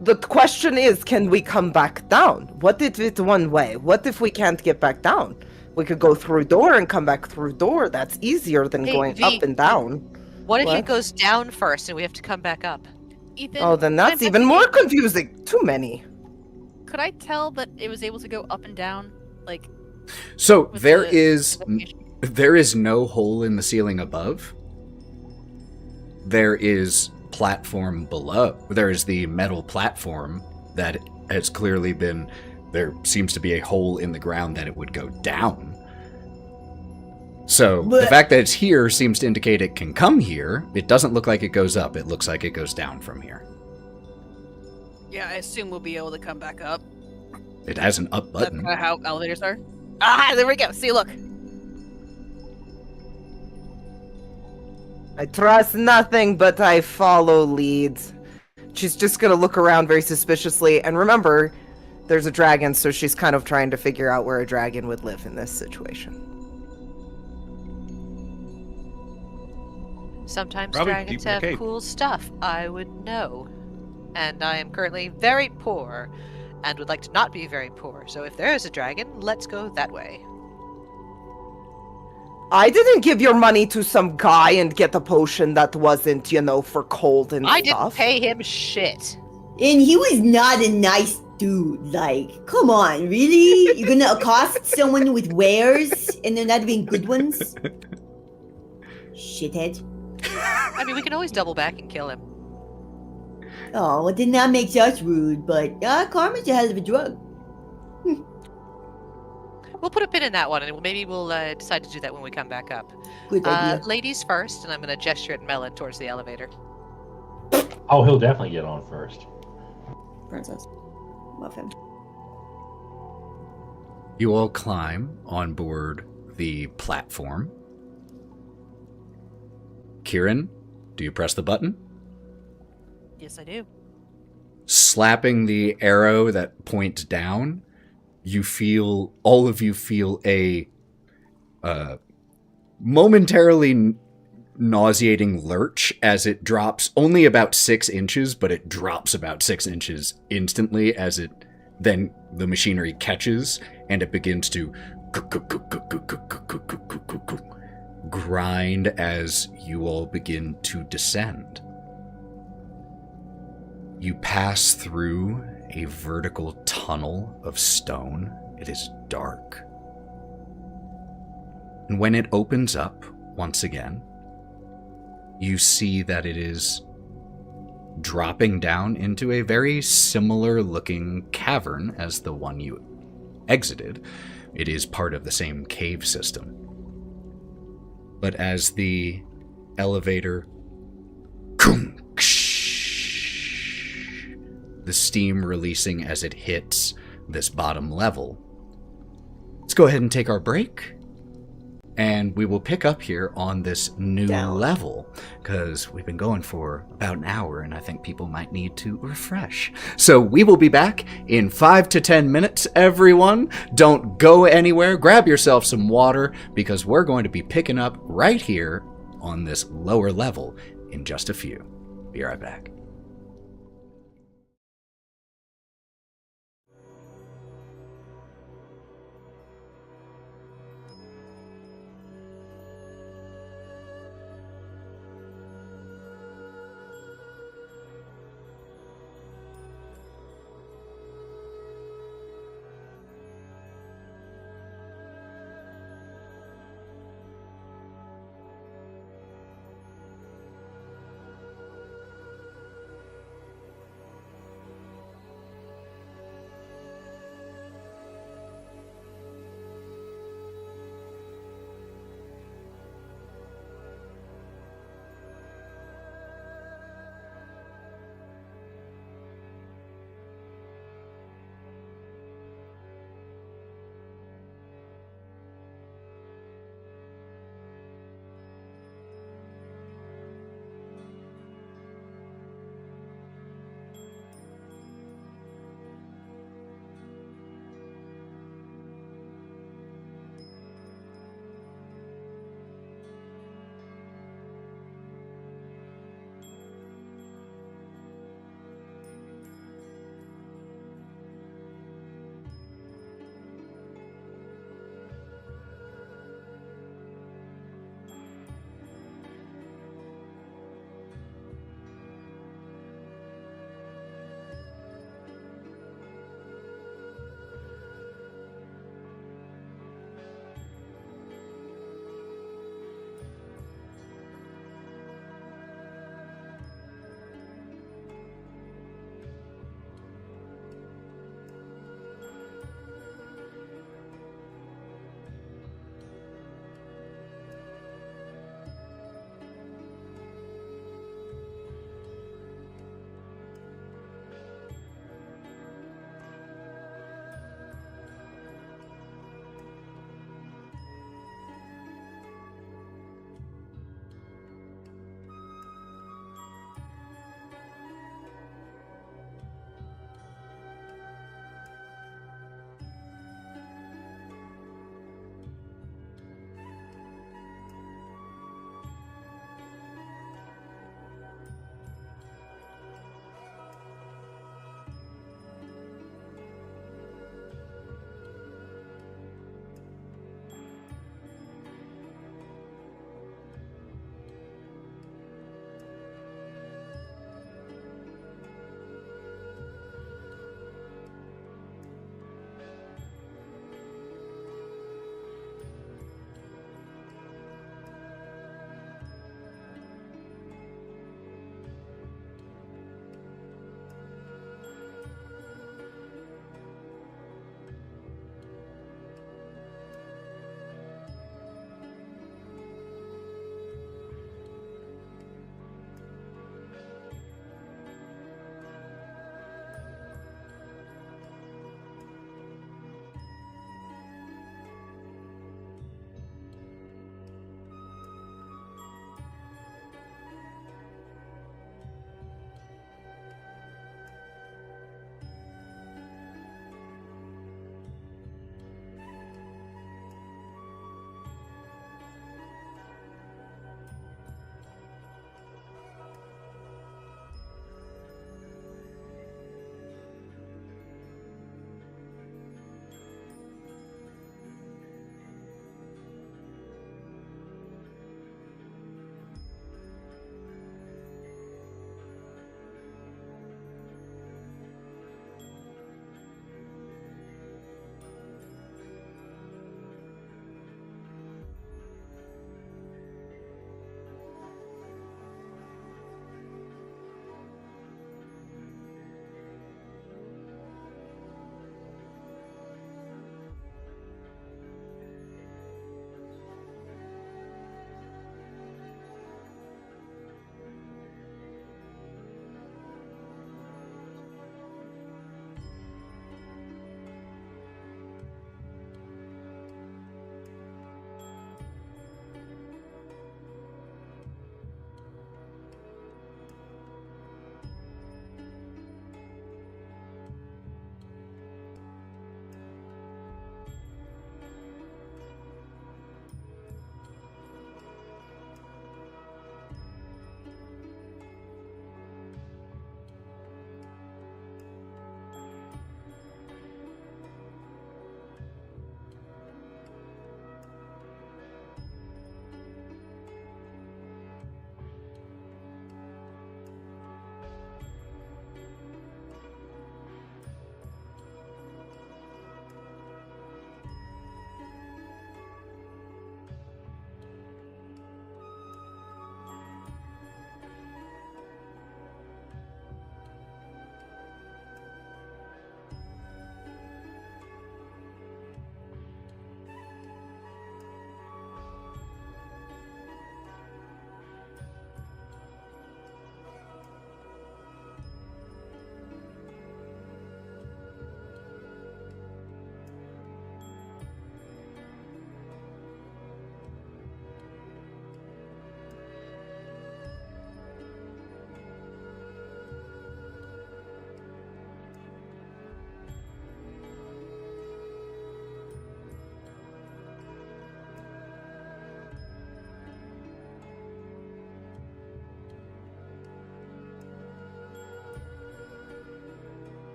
The question is, can we come back down? What if it's one way? What if we can't get back down? We could go through door and come back through door. That's easier than Hey, going V, up and down. What if What? it goes down first and we have to come back up? Ethan. Oh, then that's even more confusing. Too many. Could I tell that it was able to go up and down? Like, So with there the is location? there is no hole in the ceiling above. There is platform below. There is the metal platform that has clearly been. There seems to be a hole in the ground that it would go down. So the But- fact that it's here seems to indicate it can come here. It doesn't look like it goes up. It looks like it goes down from here. Yeah, I assume we'll be able to come back up. It has an up That's button. kind of how elevators are. Ah, there we go. See, look. I trust nothing, but I follow leads. She's just gonna look around very suspiciously, and remember, there's a dragon, so she's kind of trying to figure out where a dragon would live in this situation. Sometimes Probably dragons deep in the have cave. cool stuff. I would know. And I am currently very poor and would like to not be very poor. So if there is a dragon, let's go that way. I didn't give your money to some guy and get a potion that wasn't, for cold and I stuff. didn't pay him shit. And he was not a nice dude. Like, come on, really? You're gonna accost someone with wares and they're not even good ones? Shithead. I mean, we can always double back and kill him. Oh, well, then that makes us rude, but karma's a hell of a drug. We'll put a pin in that one, and maybe we'll decide to do that when we come back up. Good idea. Ladies first, and I'm going to gesture at Melon towards the elevator. Oh, he'll definitely get on first. Princess. Love him. You all climb on board the platform. Kieren, do you press the button? Yes, I do. Slapping the arrow that points down, all of you feel a momentarily nauseating lurch as it drops only about 6 inches, but it drops about 6 inches instantly as then the machinery catches and it begins to grind as you all begin to descend. You pass through a vertical tunnel of stone. It is dark. And when it opens up once again, you see that it is dropping down into a very similar looking cavern as the one you exited. It is part of the same cave system. But as the elevator, the steam releasing as it hits this bottom level. Let's go ahead and take our break. And we will pick up here on this new level, because we've been going for about an hour, and I think people might need to refresh. So we will be back in 5 to 10 minutes, everyone. Don't go anywhere. Grab yourself some water, because we're going to be picking up right here on this lower level in just a few. Be right back.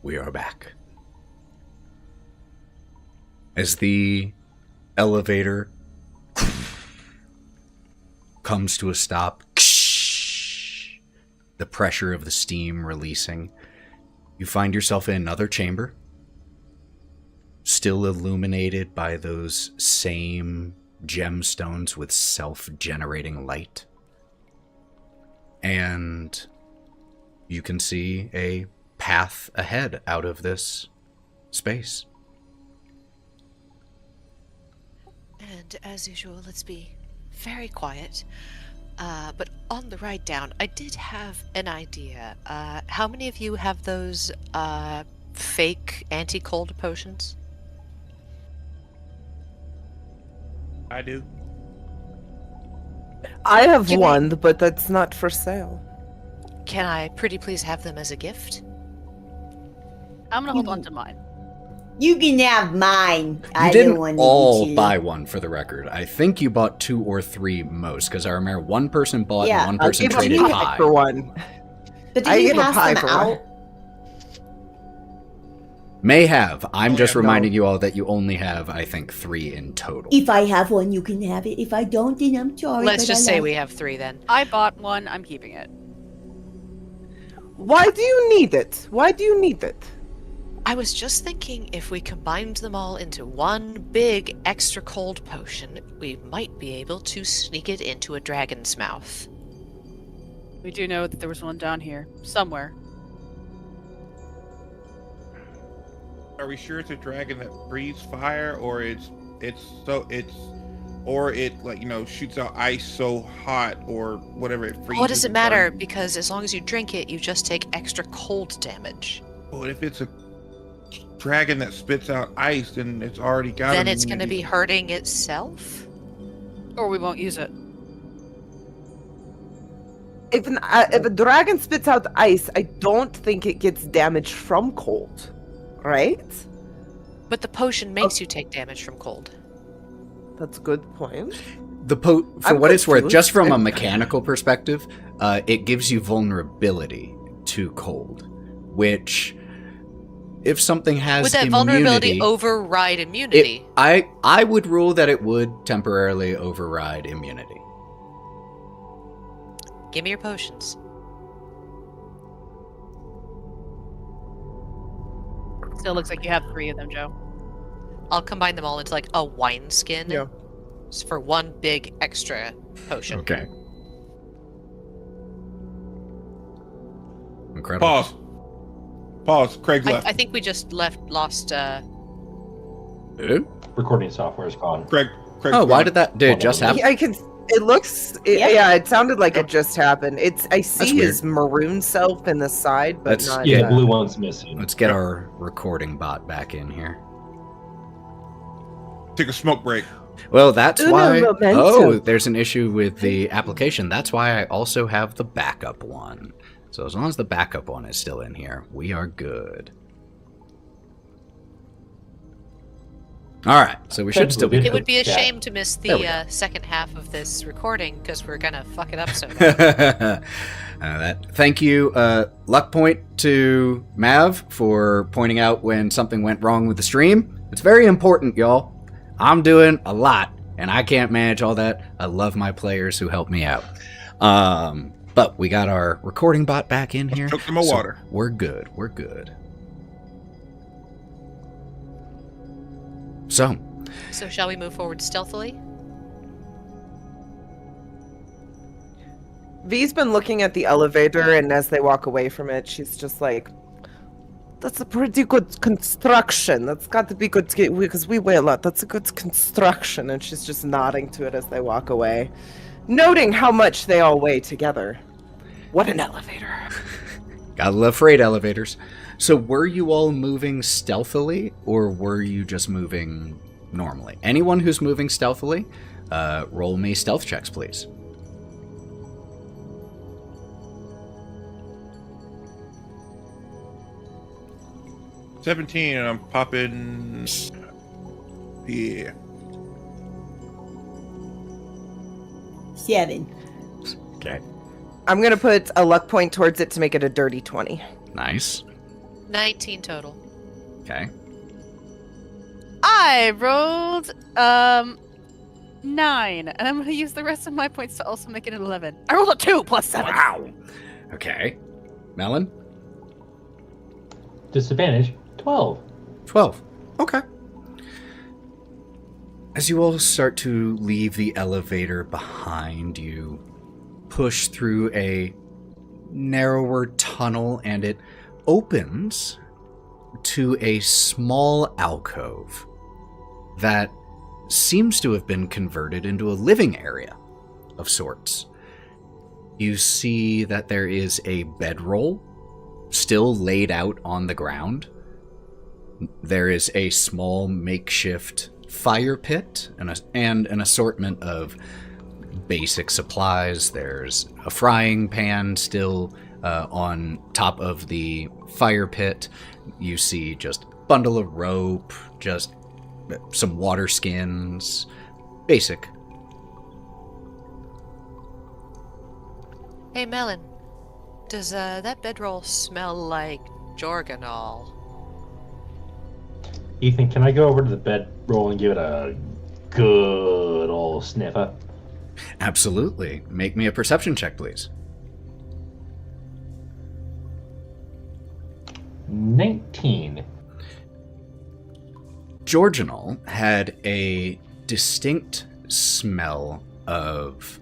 we are back. As the elevator comes to a stop, the pressure of the steam releasing, you find yourself in another chamber, still illuminated by those same gemstones with self-generating light. And you can see a path ahead out of this space. And as usual, let's be very quiet. But on the ride down, I did have an idea. How many of you have those fake anti-cold potions? I do. I have Give me- one, but that's not for sale. Can I pretty please have them as a gift? I'm gonna hold on to mine. You can have mine. You I didn't don't want all to. buy one, for the record. I think you bought 2 or 3 most, because I remember one person bought Yeah, and one I person gave a traded pie pie. for one. But did I you gave a pass pie them for out? one. May have. I'm just no. reminding you all that you only have, I think, 3 in total. If I have one, you can have it. If I don't, then I'm sorry. Let's but just I say love we have 3 then. I bought one. I'm keeping it. Why do you need it? Why do you need it? I was just thinking if we combined them all into one big extra cold potion, we might be able to sneak it into a dragon's mouth. We do know that there was one down here somewhere. Are we sure it's a dragon that breathes fire, or it like, you know, shoots out ice so hot, or whatever it freezes? What does it and matter? burns? Because as long as you drink it, you just take extra cold damage. Well, if it's a dragon that spits out ice, then it's already got. Then it's going to be hurting itself? Or we won't use it. If a dragon spits out ice, I don't think it gets damage from cold, right? But the potion makes you take damage from cold. That's a good point. For I'm what it's worth, confused. just from a mechanical perspective, it gives you vulnerability to cold, which, if something has Would that immunity, vulnerability override immunity? I would rule that it would temporarily override immunity. Give me your potions. Still looks like you have 3 of them, Joe. I'll combine them all into like a wineskin Yeah. for one big extra potion. Okay. Incredible. Pause. Craig I left. think we just lost. Recording software is gone. Craig's Oh, why gone. did that? Did it just happen? I can. It looks. Yeah. Yeah, it sounded like it just happened. I see weird. his maroon self in the side, but That's- not. Yeah, uh, blue one's missing. Let's get our recording bot back in here. Take a smoke break. Well, that's Uno why. momento. Oh, there's an issue with the application. That's why I also have the backup one. So as long as the backup one is still in here, we are good. All right, so we should still be It good. would be a Yeah. shame to miss There we the second half of this recording because we're gonna fuck it up so bad. Thank you, luck point to Mav for pointing out when something went wrong with the stream. It's very important, y'all. I'm doing a lot, and I can't manage all that. I love my players who help me out. But we got our recording bot back in here. Took some water. We're good. We're good. So, So shall we move forward stealthily? V's been looking at the elevator, and as they walk away from it, she's just like, "That's a pretty good construction. That's got to be good to get because we weigh a lot. That's a good construction." And she's just nodding to it as they walk away, noting how much they all weigh together. What an elevator! gotta love freight elevators. So were you all moving stealthily, or were you just moving normally? Anyone who's moving stealthily, roll me stealth checks, please. – 17, and I'm popping. Yeah. 7. Okay. I'm gonna put a luck point towards it to make it a dirty 20. Nice. 19 total. Okay. I rolled 9, and I'm going to use the rest of my points to also make it an 11. I rolled a 2 plus 7. Wow. Okay. Melon? Disadvantage 12. 12. Okay. As you all start to leave the elevator behind, you push through a narrower tunnel, and it opens to a small alcove that seems to have been converted into a living area of sorts. You see that there is a bedroll still laid out on the ground. There is a small makeshift fire pit and an assortment of basic supplies. There's a frying pan still on top of the fire pit. You see just a bundle of rope, just some water skins, basic. Hey, Melon. Does that bedroll smell like Jorganol? Ethan, can I go over to the bedroll and give it a good old sniffer? Absolutely. Make me a perception check, please. 19. Jorginal had a distinct smell of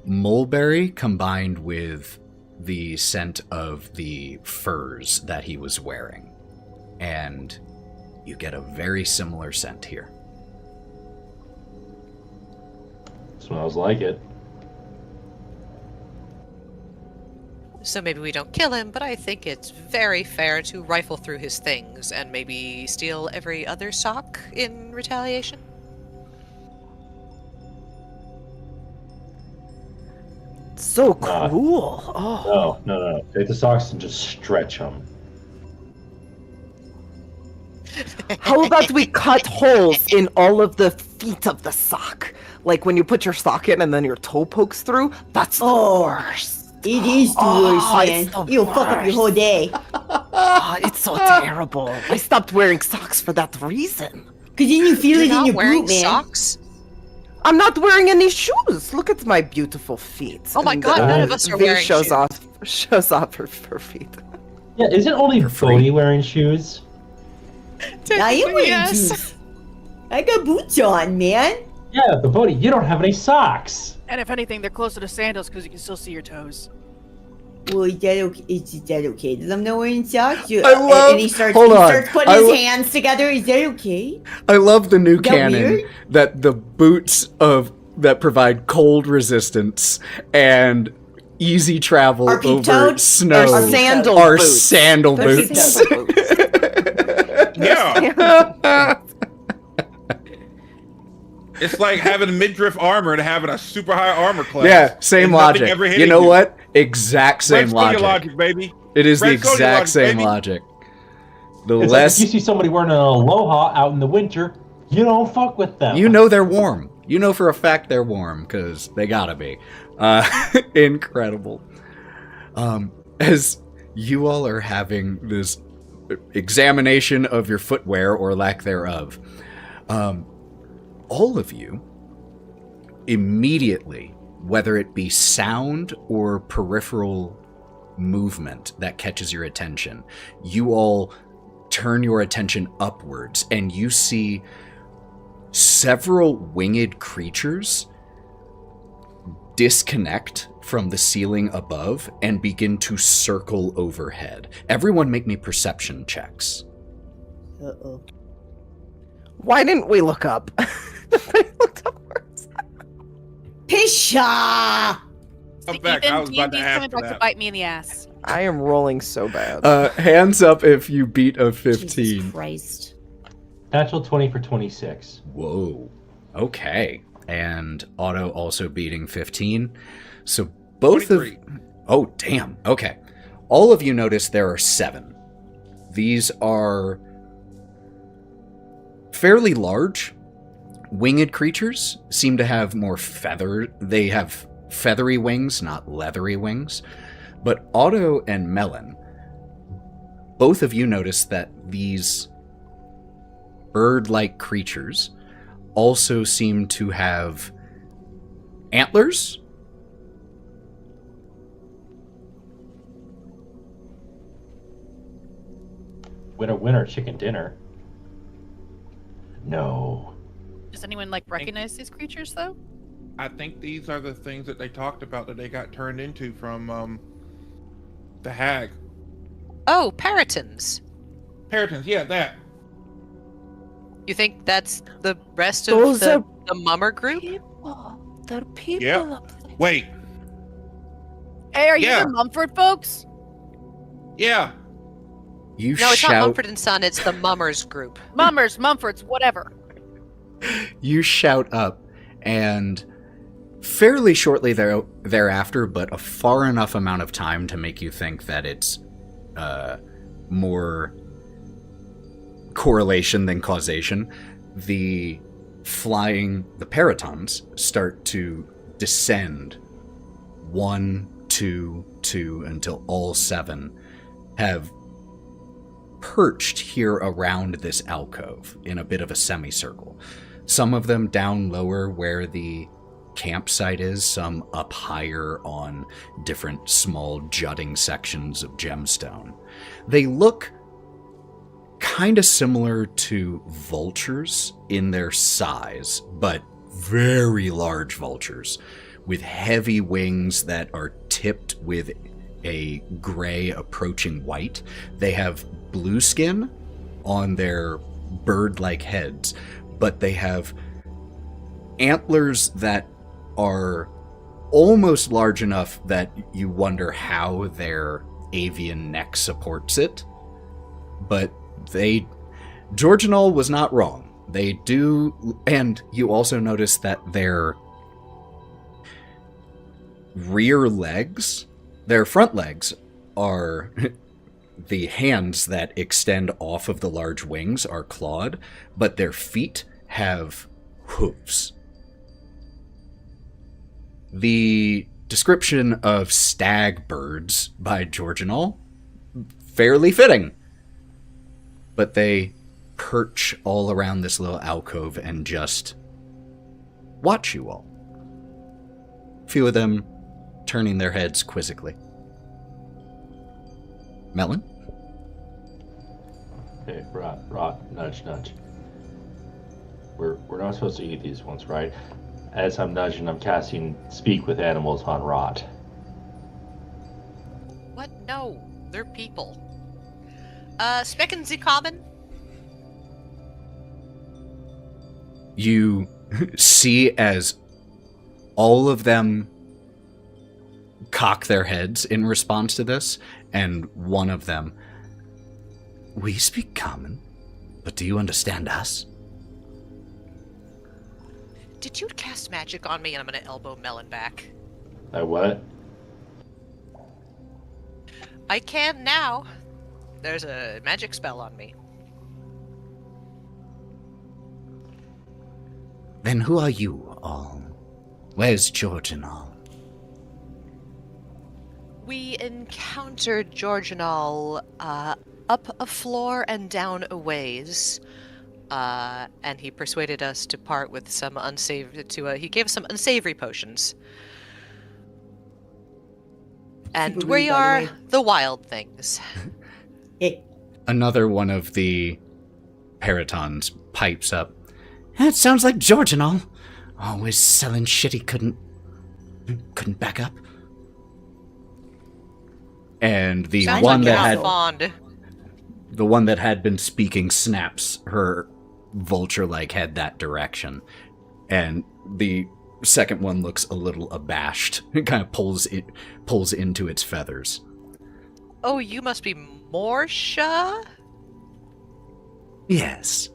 mulberry combined with the scent of the furs that he was wearing. And you get a very similar scent here. Smells like it. So maybe we don't kill him, but I think it's very fair to rifle through his things and maybe steal every other sock in retaliation. So cruel. Oh. No. Take the socks and just stretch them. How about we cut holes in all of the feet of the sock? Like when you put your sock in and then your toe pokes through? That's the worst. It is the worst, man. it's the You'll fuck up your whole day. It's so terrible. I stopped wearing socks for that reason. Cause then you feel You're it in not your wearing boot, man. socks? I'm not wearing any shoes. Look at my beautiful feet. Oh my And, god, none of us are V wearing shows shoes. shows off her feet. Yeah, isn't only Bodie wearing shoes? I am wearing Yes. shoes. I got boots on, man. Yeah, but Bodie, you don't have any socks. And if anything, they're closer to sandals because you can still see your toes. Well, is that okay? Is that okay that I'm not wearing socks? I love- And he starts hold on. putting I his lo- hands together. Is that okay? I love the new that canon weird? that the boots that provide cold resistance and easy travel Are over peep-toed? snow Are sandal are boots. sandal They're boots. sandal boots. Yeah. It's like having midriff armor and having a super high armor class. Yeah, same and nothing logic. ever You hitting know what? Exact same Red Sonja logic. baby. It is the Red Sonja exact logic, same baby. logic. The It's like less if you see somebody wearing an aloha out in the winter, you don't fuck with them. you know they're warm. You know for a fact they're warm because they gotta be. Incredible. As you all are having this examination of your footwear or lack thereof, all of you immediately, whether it be sound or peripheral movement that catches your attention, you all turn your attention upwards and you see several winged creatures disconnect from the ceiling above and begin to circle overhead. Everyone make me perception checks. Uh-oh. Why didn't we look up? I looked upwards. Pisha! I'm back. I was about to D&D's ask coming for back to that. bite me in the ass. I am rolling so bad. Hands up if you beat a Jesus 15. Christ. Natural 20 for 26. Whoa. Okay. And Otto also beating 15. So both 23. of... Oh, damn. Okay. All of you notice there are 7. These are fairly large. Winged creatures seem to have more feather. They have feathery wings, not leathery wings. But Otto and Melon both of you notice that these bird-like creatures also seem to have antlers. Winner, chicken dinner. No. Does anyone like recognize these creatures though? I think these are the things that they talked about that they got turned into from the hag. Oh, Peritons. Peritons, yeah, that. You think that's the rest of Those the are mummer group? people. They're people Yep. up there. Wait, Hey, are you Yeah. the Mumford folks? yeah. You No, it's not shout. Mumford and Son. It's the mummers group. Mummers, Mumfords, whatever. You shout up, and fairly shortly thereafter, but a far enough amount of time to make you think that it's more correlation than causation, the Peritons start to descend 1, 2, 2 until all 7 have perched here around this alcove in a bit of a semicircle. Some of them down lower where the campsite is, some up higher on different small jutting sections of gemstone. They look kind of similar to vultures in their size, but very large vultures with heavy wings that are tipped with a gray approaching white. They have blue skin on their bird-like heads, but they have antlers that are almost large enough that you wonder how their avian neck supports it. But Georginal was not wrong. They do, and you also notice that their rear legs, their front legs are the hands that extend off of the large wings are clawed, but their feet have hooves. The description of stag birds by Georginal, fairly fitting. But they perch all around this little alcove and just watch you all. A few of them turning their heads quizzically. Melon? Okay, Wraught, nudge. We're not supposed to eat these ones, right? As I'm nudging, I'm casting Speak with Animals on Wraught. What? No, they're people. Specken Sie kommen? You see as all of them cock their heads in response to this, and one of them, "We speak common, but do you understand us?" Did you cast magic on me? And I'm gonna elbow Melon back. I what? I can now. There's a magic spell on me. Then who are you all? Where's Georginal? We encountered Georginal up a floor and down a ways. And he persuaded us to part with some he gave us some unsavory potions. And Super we rude, by the are way. the wild things. Hey, Another one of the Peritons pipes up. That sounds like Georginal. Always selling shit he couldn't back up. And the Sounds one like that you're had not fond. the one that had been speaking snaps her vulture-like head that direction, and the second one looks a little abashed. It kind of pulls into its feathers. Oh, you must be Morsha? Yes.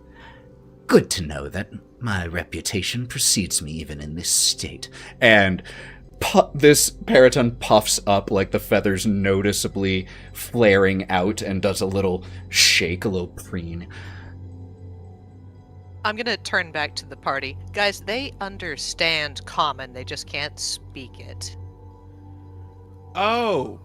Good to know that my reputation precedes me even in this state. And this Periton puffs up, like the feathers noticeably flaring out, and does a little shake, a little preen. I'm gonna turn back to the party. Guys, they understand common, they just can't speak it. Oh,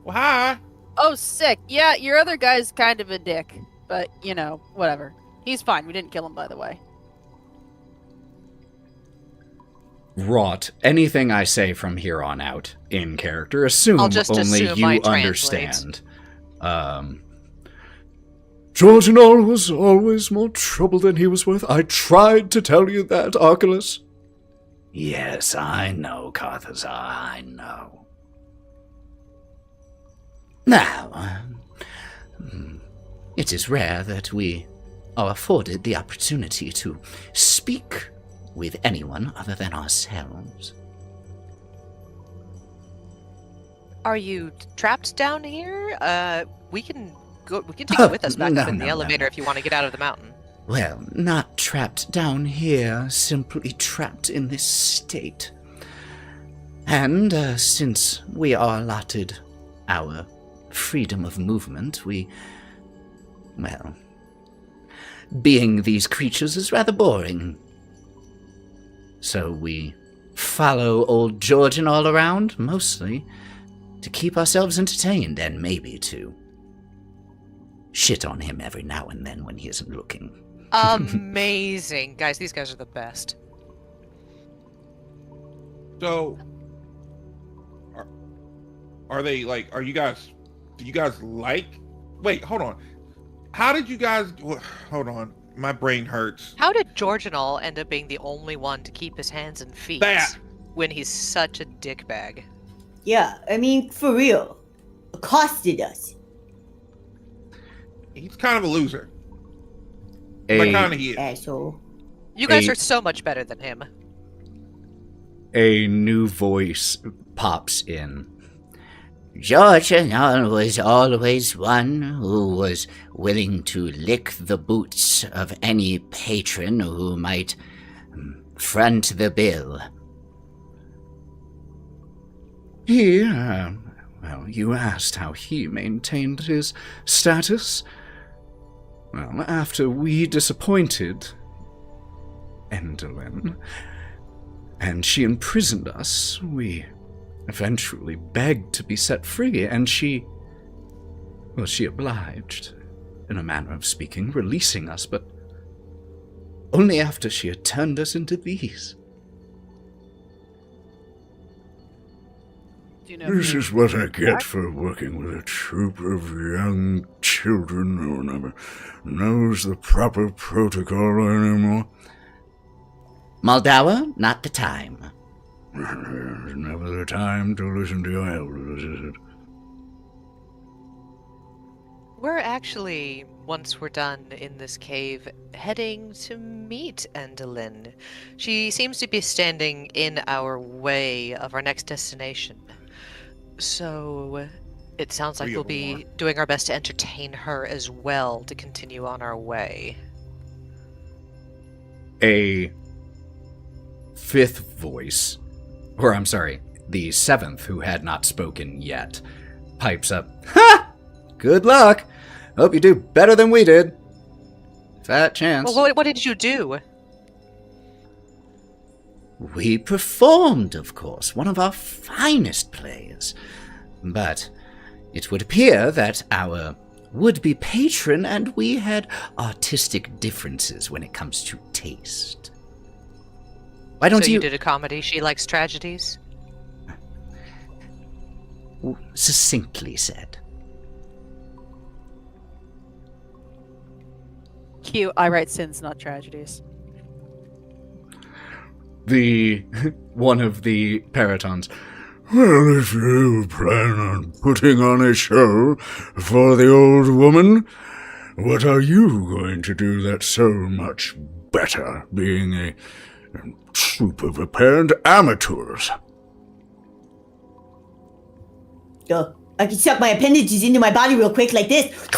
well, hi. Oh, sick. Yeah, your other guy's kind of a dick. But, you know, whatever. He's fine. We didn't kill him, by the way. Wraught, anything I say from here on out, in character, assume I'll just only assume you I translate. understand. Georginol was always more trouble than he was worth. I tried to tell you that, Archelaus. Yes, I know, Carthazar, I know. Now, it is rare that we are afforded the opportunity to speak with anyone other than ourselves. Are you trapped down here? We can go. We can take you with us back up in the elevator if you want to get out of the mountain. Well, not trapped down here, simply trapped in this state. And since we are allotted our freedom of movement, well, being these creatures is rather boring. So we follow old Georgian all around, mostly to keep ourselves entertained and maybe to shit on him every now and then when he isn't looking. Amazing. Guys, these guys are the best. So, are they like? Are you guys? Do you guys like? Wait, hold on. How did you guys? Hold on, my brain hurts. How did Georginal end up being the only one to keep his hands and feet That. when he's such a dickbag? Yeah, I mean, for real. Accosted us. He's kind of a loser. Like kind of he is. Asshole. You guys A- are so much better than him. A new voice pops in. Georgian was always one who was willing to lick the boots of any patron who might front the bill. He, well, you asked how he maintained his status. Well, after we disappointed Endelyn, and she imprisoned us, we eventually begged to be set free, and she obliged, in a manner of speaking, releasing us, but only after she had turned us into these. Do you know This is what I get for working with a troop of young children who never knows the proper protocol anymore. Moldawa, not the time. There's never the time to listen to your elders, is it? We're actually, once we're done in this cave, heading to meet Endelyn. She seems to be standing in our way of our next destination. So it sounds like we'll be doing our best to entertain her as well to continue on our way. A fifth voice, or I'm sorry, the seventh who had not spoken yet, pipes up. Ha! Good luck! Hope you do better than we did. Fat chance. Well, what did you do? We performed, of course, one of our finest plays. But it would appear that our would-be patron and we had artistic differences when it comes to taste. Why don't so you... you did a comedy, she likes tragedies? Succinctly said. Q, I write sins, not tragedies. One of the Paratons. Well, if you plan on putting on a show for the old woman, what are you going to do that's so much better, being a troop of apparent amateurs? I can suck my appendages into my body real quick like this.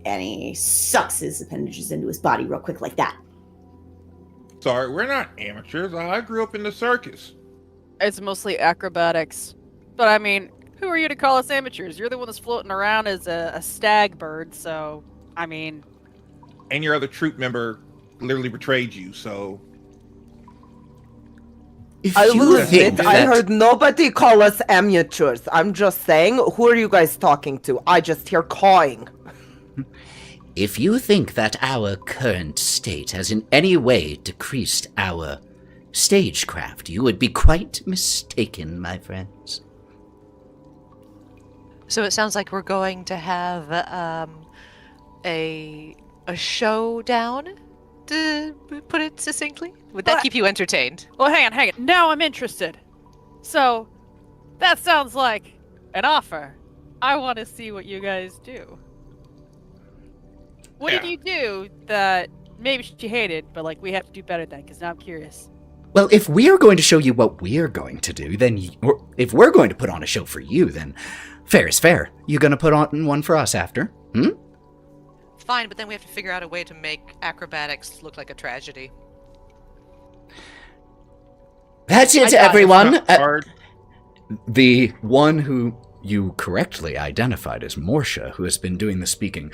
And he sucks his appendages into his body real quick like that. Sorry, we're not amateurs. I grew up in the circus. It's mostly acrobatics. But I mean, who are you to call us amateurs? You're the one that's floating around as a stag bird, so, I mean... And your other troop member literally betrayed you, so... If I you will think admit, I that- heard nobody call us amateurs. I'm just saying, who are you guys talking to? I just hear cawing. If you think that our current state has in any way decreased our stagecraft, you would be quite mistaken, my friends. So it sounds like we're going to have a showdown, to put it succinctly. Would that What? keep you entertained? Well, hang on. Now I'm interested. So, that sounds like an offer. I want to see what you guys do. What did Yeah. you do that maybe she hated, but like we have to do better then? Because now I'm curious. Well, if we are going to show you what we're going to do, then or if we're going to put on a show for you, then fair is fair. You gonna put on one for us after? Fine, but then we have to figure out a way to make acrobatics look like a tragedy. That's I it, got it. everyone. Not hard. The one who you correctly identified as Morsha, who has been doing the speaking,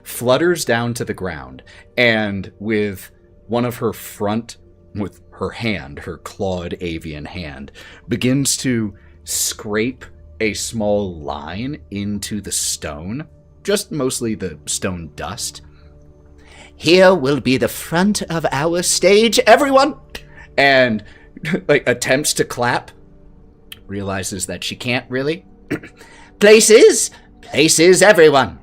flutters down to the ground, and with one of her front, with her hand, her clawed avian hand, begins to scrape a small line into the stone, just mostly the stone dust. Here will be the front of our stage, everyone. And like attempts to clap, realizes that she can't really. Places, everyone.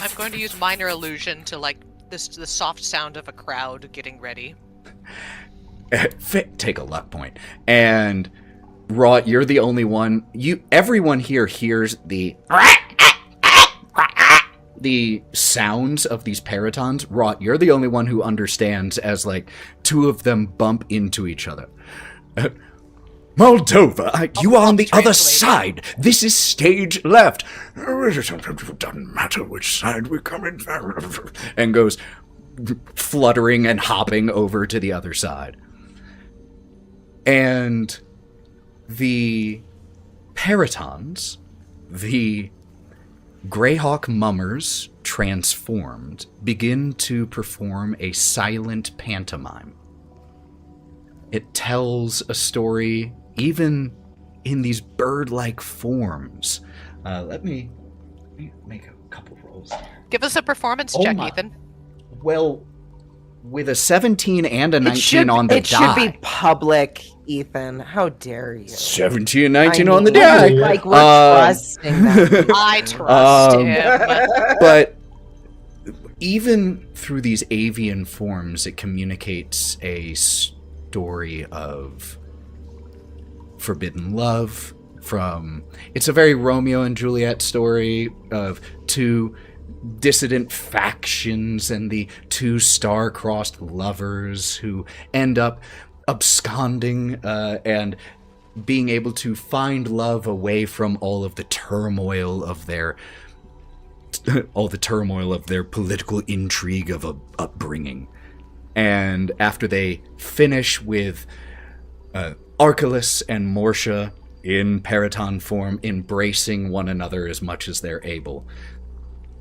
I'm going to use minor illusion to like the soft sound of a crowd getting ready. Take a luck point. And Wraught, you're the only one. Everyone here hears the sounds of these peritons. Wraught, you're the only one who understands as like two of them bump into each other. Moldova, You are on the other Translating. side. This is stage left. it doesn't matter which side we come in from. And goes fluttering and hopping over to the other side. And the peritons, the Greyhawk mummers transformed, begin to perform a silent pantomime. It tells a story even in these bird-like forms. Let me make a couple rolls here. Give us a performance Oh check, my- Ethan. Well, with a 17 and a 19 It should, on the it die. should be public, Ethan. How dare you? 17 and 19 I on the mean, die. Like, we're trusting them. I trust him. But even through these avian forms, it communicates a story of forbidden love. It's a very Romeo and Juliet story of two dissident factions and the two star-crossed lovers who end up absconding and being able to find love away from all of the turmoil of their political intrigue of upbringing. And after they finish with Archelaus and Morsha in periton form embracing one another as much as they're able,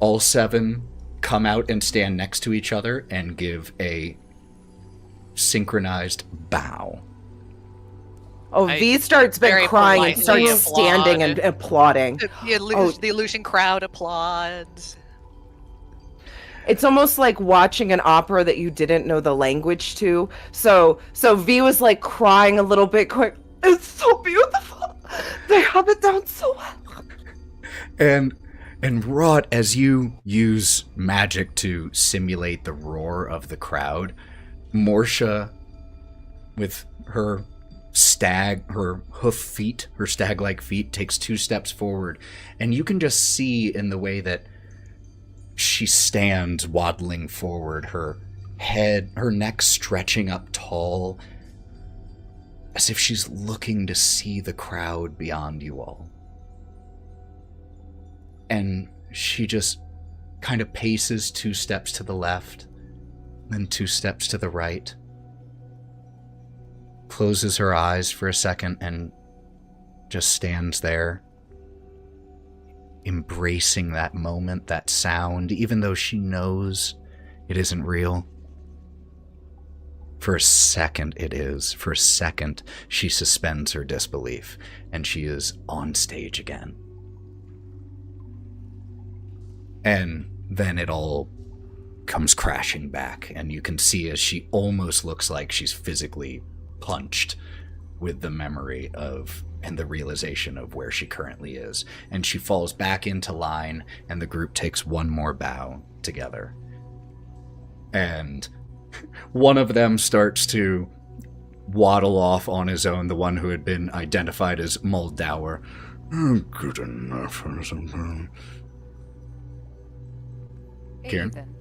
all seven come out and stand next to each other and give a synchronized bow. Oh, I V starts been very crying and politely starts standing and applaud. applauding. The illusion crowd applauds. It's almost like watching an opera that you didn't know the language to. So V was like crying a little bit quick. It's so beautiful. They have it down so well. And Wraught, as you use magic to simulate the roar of the crowd, Morsha, with her hoof feet, her stag-like feet, takes 2 steps forward, and you can just see in the way that she stands waddling forward, her neck stretching up tall, as if she's looking to see the crowd beyond you all. And she just kind of paces 2 steps to the left, then 2 steps to the right, closes her eyes for a second, and just stands there, embracing that moment, that sound, even though she knows it isn't real. For a second, it is. For a second, she suspends her disbelief, and she is on stage again. And then it all comes crashing back, and you can see as she almost looks like she's physically punched with the memory of and the realization of where she currently is. And she falls back into line, and the group takes one more bow together. And one of them starts to waddle off on his own, the one who had been identified as Moldauer. Good enough or something. Kieren? Ethan,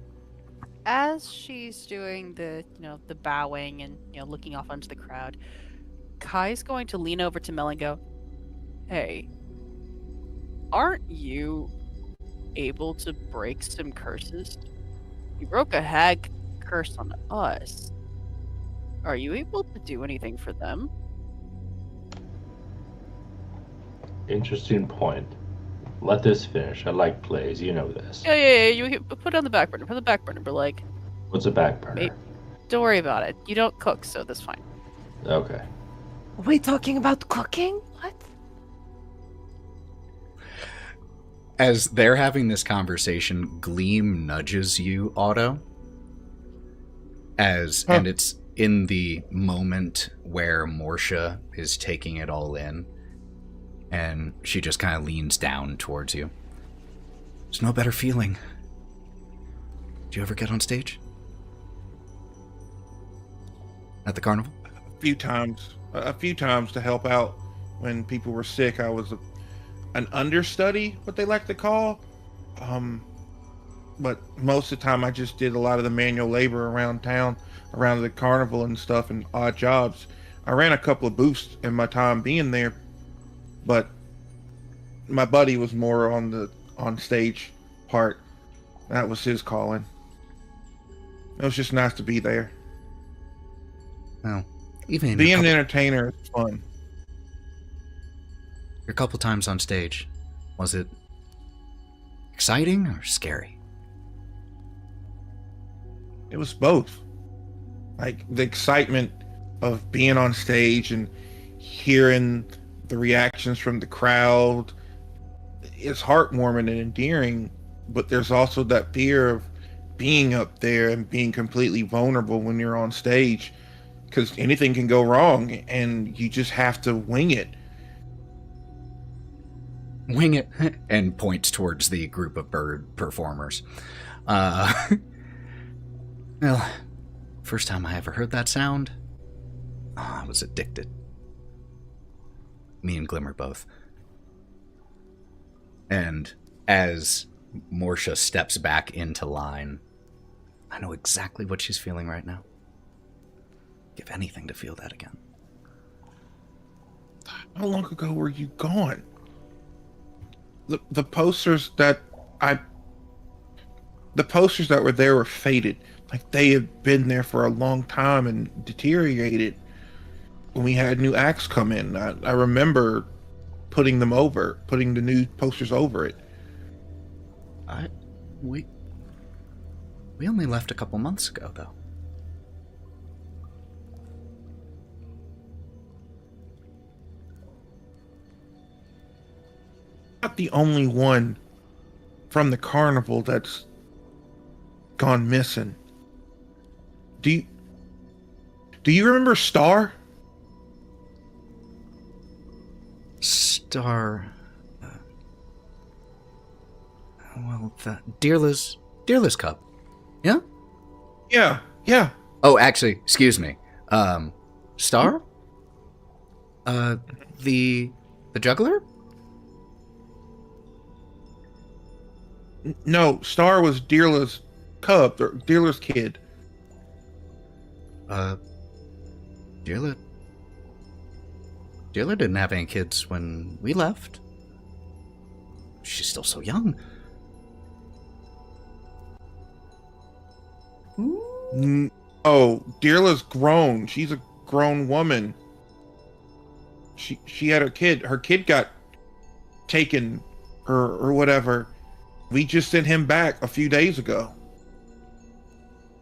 as she's doing the, the bowing and, looking off onto the crowd, Kai's going to lean over to Mel and go, "Hey, aren't you able to break some curses? You broke a hag curse on us. Are you able to do anything for them?" Interesting point. Let this finish. I like plays. You know this. Yeah. You put it on the back burner. Put it on the back burner. But like, What's a back burner? Maybe. Don't worry about it. You don't cook, so that's fine. Okay. Are we talking about cooking? What? As they're having this conversation, Gleam nudges you, Otto. And it's in the moment where Morsha is taking it all in, and she just kind of leans down towards you. There's no better feeling. Did you ever get on stage? At the carnival? A few times to help out when people were sick. I was an understudy, what they like to call. But most of the time I just did a lot of the manual labor around town, around the carnival and stuff, and odd jobs. I ran a couple of booths in my time being there, but my buddy was more on the on-stage part. That was his calling. It was just nice to be there. Well, even being an entertainer is fun. A couple times on stage, was it exciting or scary? It was both. Like the excitement of being on stage and hearing the reactions from the crowd is heartwarming and endearing, but there's also that fear of being up there and being completely vulnerable when you're on stage, because anything can go wrong and you just have to wing it. Wing it, and points towards the group of bird performers. Well, first time I ever heard that sound, I was addicted. Me and Glimmer both. And as Morsha steps back into line, I know exactly what she's feeling right now. Give anything to feel that again. How long ago were you gone? The posters that were there were faded. Like they had been there for a long time and deteriorated. When we had new acts come in, I remember putting the new posters over it. We only left a couple months ago, though. Not the only one from the carnival that's gone missing. Do you remember Star? Star. Well, Dearla's cup. Yeah? Yeah. Oh, actually, excuse me. Star? The juggler? No, Star was Dearla's cub, or Dearla's kid. Dearla didn't have any kids when we left. She's still so young. Oh, Dearla's grown. She's a grown woman. She had her kid. Her kid got taken or whatever. We just sent him back a few days ago.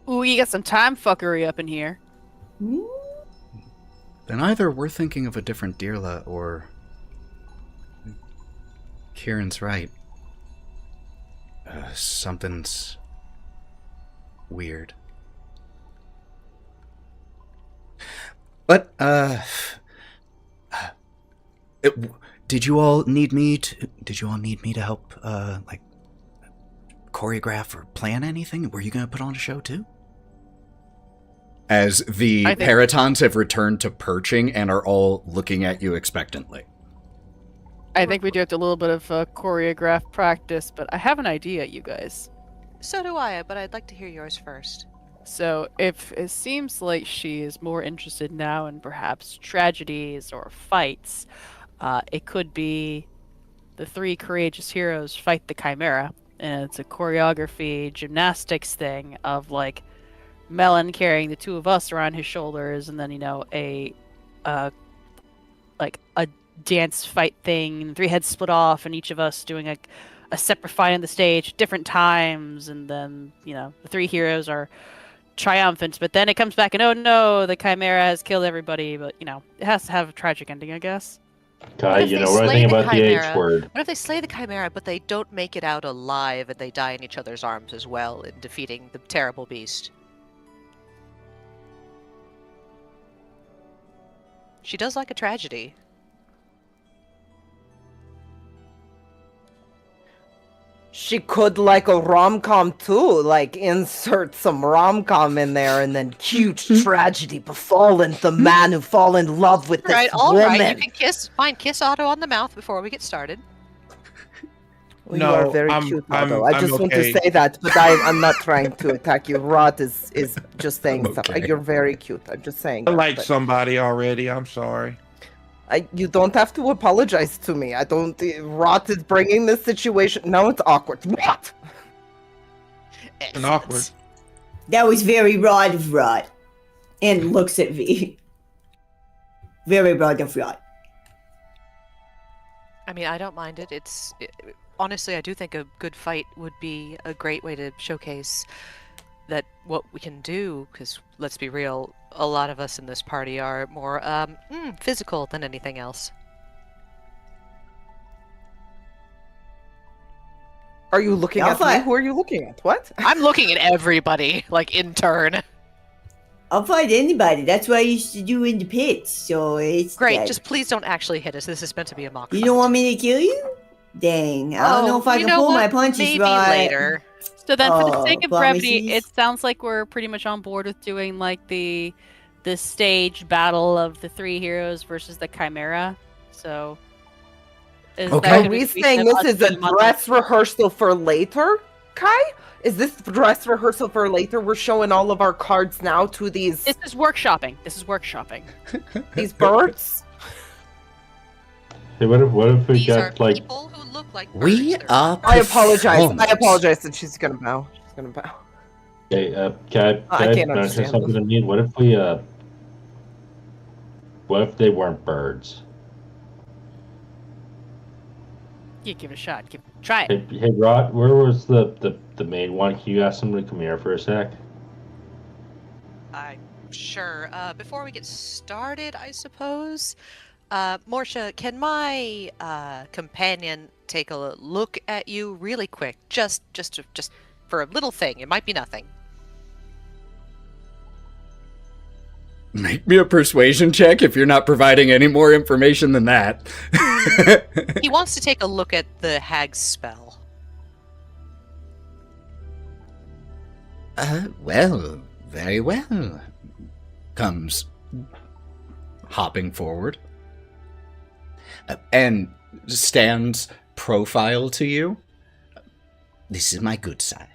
Ooh, you got some time fuckery up in here. Then either we're thinking of a different Dirla, or Kieran's right. Something's weird. But, did you all need me to help, like, choreograph or plan anything? Were you gonna put on a show too? As the Paratons have returned to perching and are all looking at you expectantly. I think we do have a little bit of choreograph practice, but I have an idea, you guys. So do I, but I'd like to hear yours first. So, if it seems like she is more interested now in perhaps tragedies or fights, it could be the 3 courageous heroes fight the Chimera, and it's a choreography gymnastics thing of like Melon carrying the 2 of us around his shoulders, and then a dance fight thing, 3 heads split off, and each of us doing a separate fight on the stage at different times, and then the 3 heroes are triumphant, but then it comes back and oh no, the Chimera has killed everybody, but it has to have a tragic ending, I guess. God, what I think about the H word. What if they slay the Chimera, but they don't make it out alive and they die in each other's arms as well in defeating the terrible beast? She does like a tragedy. She could like a rom-com too, like insert some rom-com in there, and then huge tragedy befallen the man who fall in love with this all woman. right, you can kiss Otto on the mouth before we get started. Well, you are very cute, Otto. I just want to say that, but I'm not trying to attack you. Wraught is just saying something. You're very cute. I'm just saying. I like somebody already. I'm sorry. You don't have to apologize to me. I don't. Wraught is bringing this situation. Now it's awkward. What? And awkward. That was very Wraught of Wraught. And looks at V. Very Wraught of Wraught. I mean, I don't mind it. Honestly, I do think a good fight would be a great way to showcase that what we can do, because let's be real, a lot of us in this party are more physical than anything else. Are you looking at me? Who are you looking at? What? I'm looking at everybody, like in turn. I'll fight anybody. That's what I used to do in the pits. So it's great. Just please don't actually hit us. This is meant to be a mock. You don't want me to kill you? Dang, I don't know if I can pull my punches maybe right. Later. So then, for the sake of brevity, it sounds like we're pretty much on board with doing like the staged battle of the 3 heroes versus the Chimera. So, Are we saying this is a dress rehearsal for later, Kai? Is this dress rehearsal for later? We're showing all of our cards now to these. This is workshopping. These birds. Hey, what if we These got are like? People who look like We birds. are. I apologize, and she's gonna bow. Hey, can I mention something to me? What if they weren't birds? Yeah, give it a shot. Try it. Hey, Wraught, where was the main one? Can you ask them to come here for a sec? Sure. Before we get started, I suppose. Morsha, can my companion take a look at you really quick? Just for a little thing. It might be nothing. Make me a persuasion check if you're not providing any more information than that. He wants to take a look at the hag's spell. Well, very well. Comes hopping forward. And stands profile to you. This is my good side.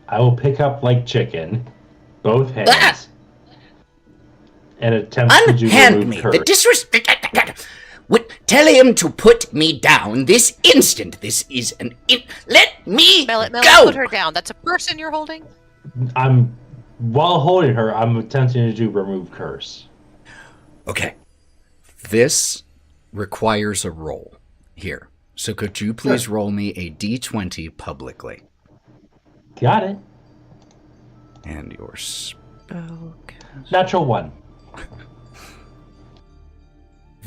I will pick up like chicken, both hands, and attempt to do Unhand me! The disrespect! Tell him to put me down this instant. This is an let me Melon, go! put her down. That's a person you're holding? While holding her, I'm attempting to do remove curse. Okay. This requires a roll here. So could you please roll me a d20 publicly? Got it. And your spell Natural 1.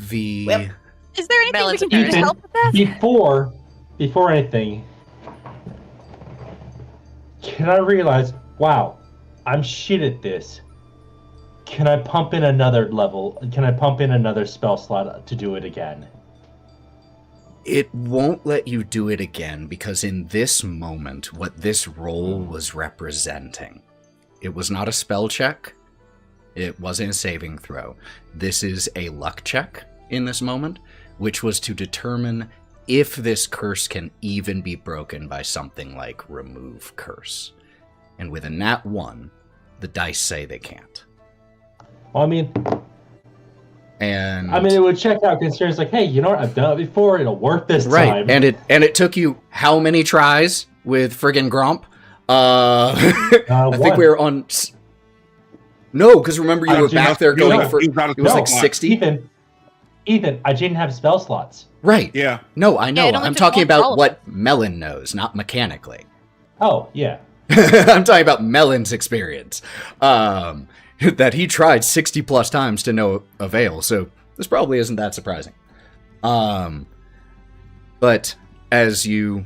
The Is there anything Melon's we can do to Ethan, help with that? before anything, can I realize, wow, I'm shit at this. Can I pump in another level? Can I pump in another spell slot to do it again? It won't let you do it again because in this moment, what this roll was representing, it was not a spell check. It wasn't a saving throw. This is a luck check in this moment, which was to determine if this curse can even be broken by something like remove curse. And with a nat 1, the dice say they can't. Well, I mean, And it would check out because it's like, hey, you know what? I've done it before. It'll work this time. and it took you how many tries with friggin' Gromp? I think one. we were on. No, because remember you were back there going for. He was out of It was spell like slot. 60. Ethan, I didn't have spell slots. Right. Yeah. No, I know. Yeah, it only I'm took talking one about roll. what Melon knows, not mechanically. Oh, yeah. I'm talking about Melon's experience. That he tried 60 plus times to no avail, so this probably isn't that surprising. But as you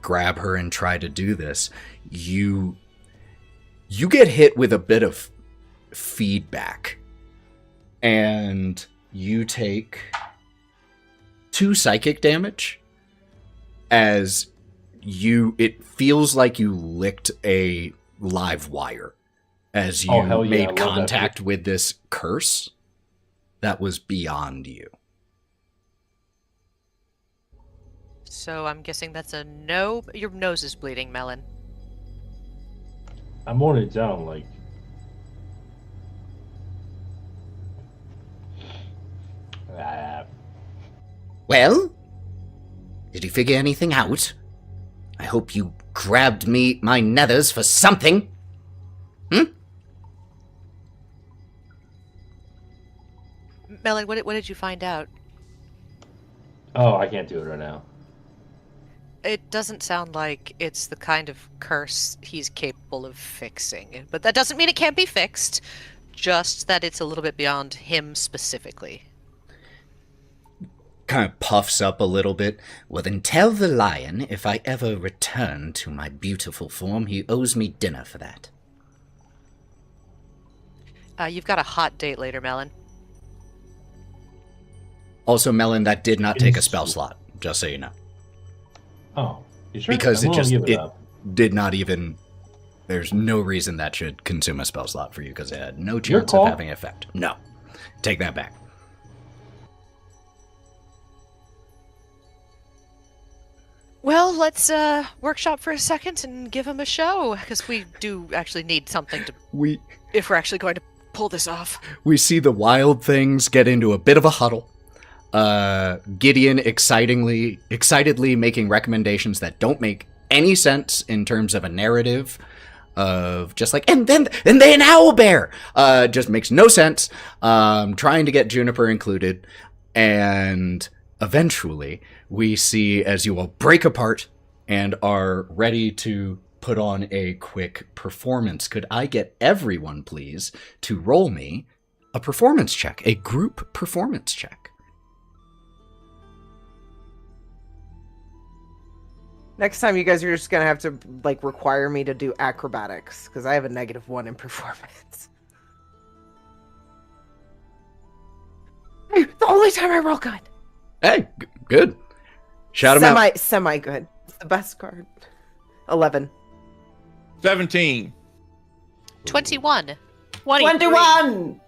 grab her and try to do this, you get hit with a bit of feedback. And you take 2 psychic damage as it feels like you licked a live wire as you Oh, hell yeah, I made love that. contact with this curse that was beyond you. So I'm guessing that's a no. Your nose is bleeding, Melon. I'm on it down, like. Well, did you figure anything out? I hope you grabbed my nethers for something. Melon, what did you find out? Oh, I can't do it right now. It doesn't sound like it's the kind of curse he's capable of fixing. But that doesn't mean it can't be fixed. Just that it's a little bit beyond him specifically. Kind of puffs up a little bit. Well, then tell the lion if I ever return to my beautiful form, he owes me dinner for that. You've got a hot date later, Melon. Also, Melon, that did not take a spell slot, just so you know. Oh, you sure? Because I'm it willing just to give it up. did not even. There's no reason that should consume a spell slot for you because it had no Your chance call. of having effect. No, take that back. Well, let's workshop for a second and give him a show, because we do actually need something to, if we're actually going to pull this off. We see the wild things get into a bit of a huddle. Gideon excitedly making recommendations that don't make any sense in terms of a narrative of just like, and then an owlbear! Just makes no sense. Trying to get Juniper included. And eventually we see as you all break apart and are ready to put on a quick performance. Could I get everyone, please, to roll me a performance check, a group performance check? Next time, you guys are just gonna have to like require me to do acrobatics because I have a -1 in performance. The only time I roll good. Hey, good. Shout him out. Semi good. It's the best card. 11. 17. 21. 21!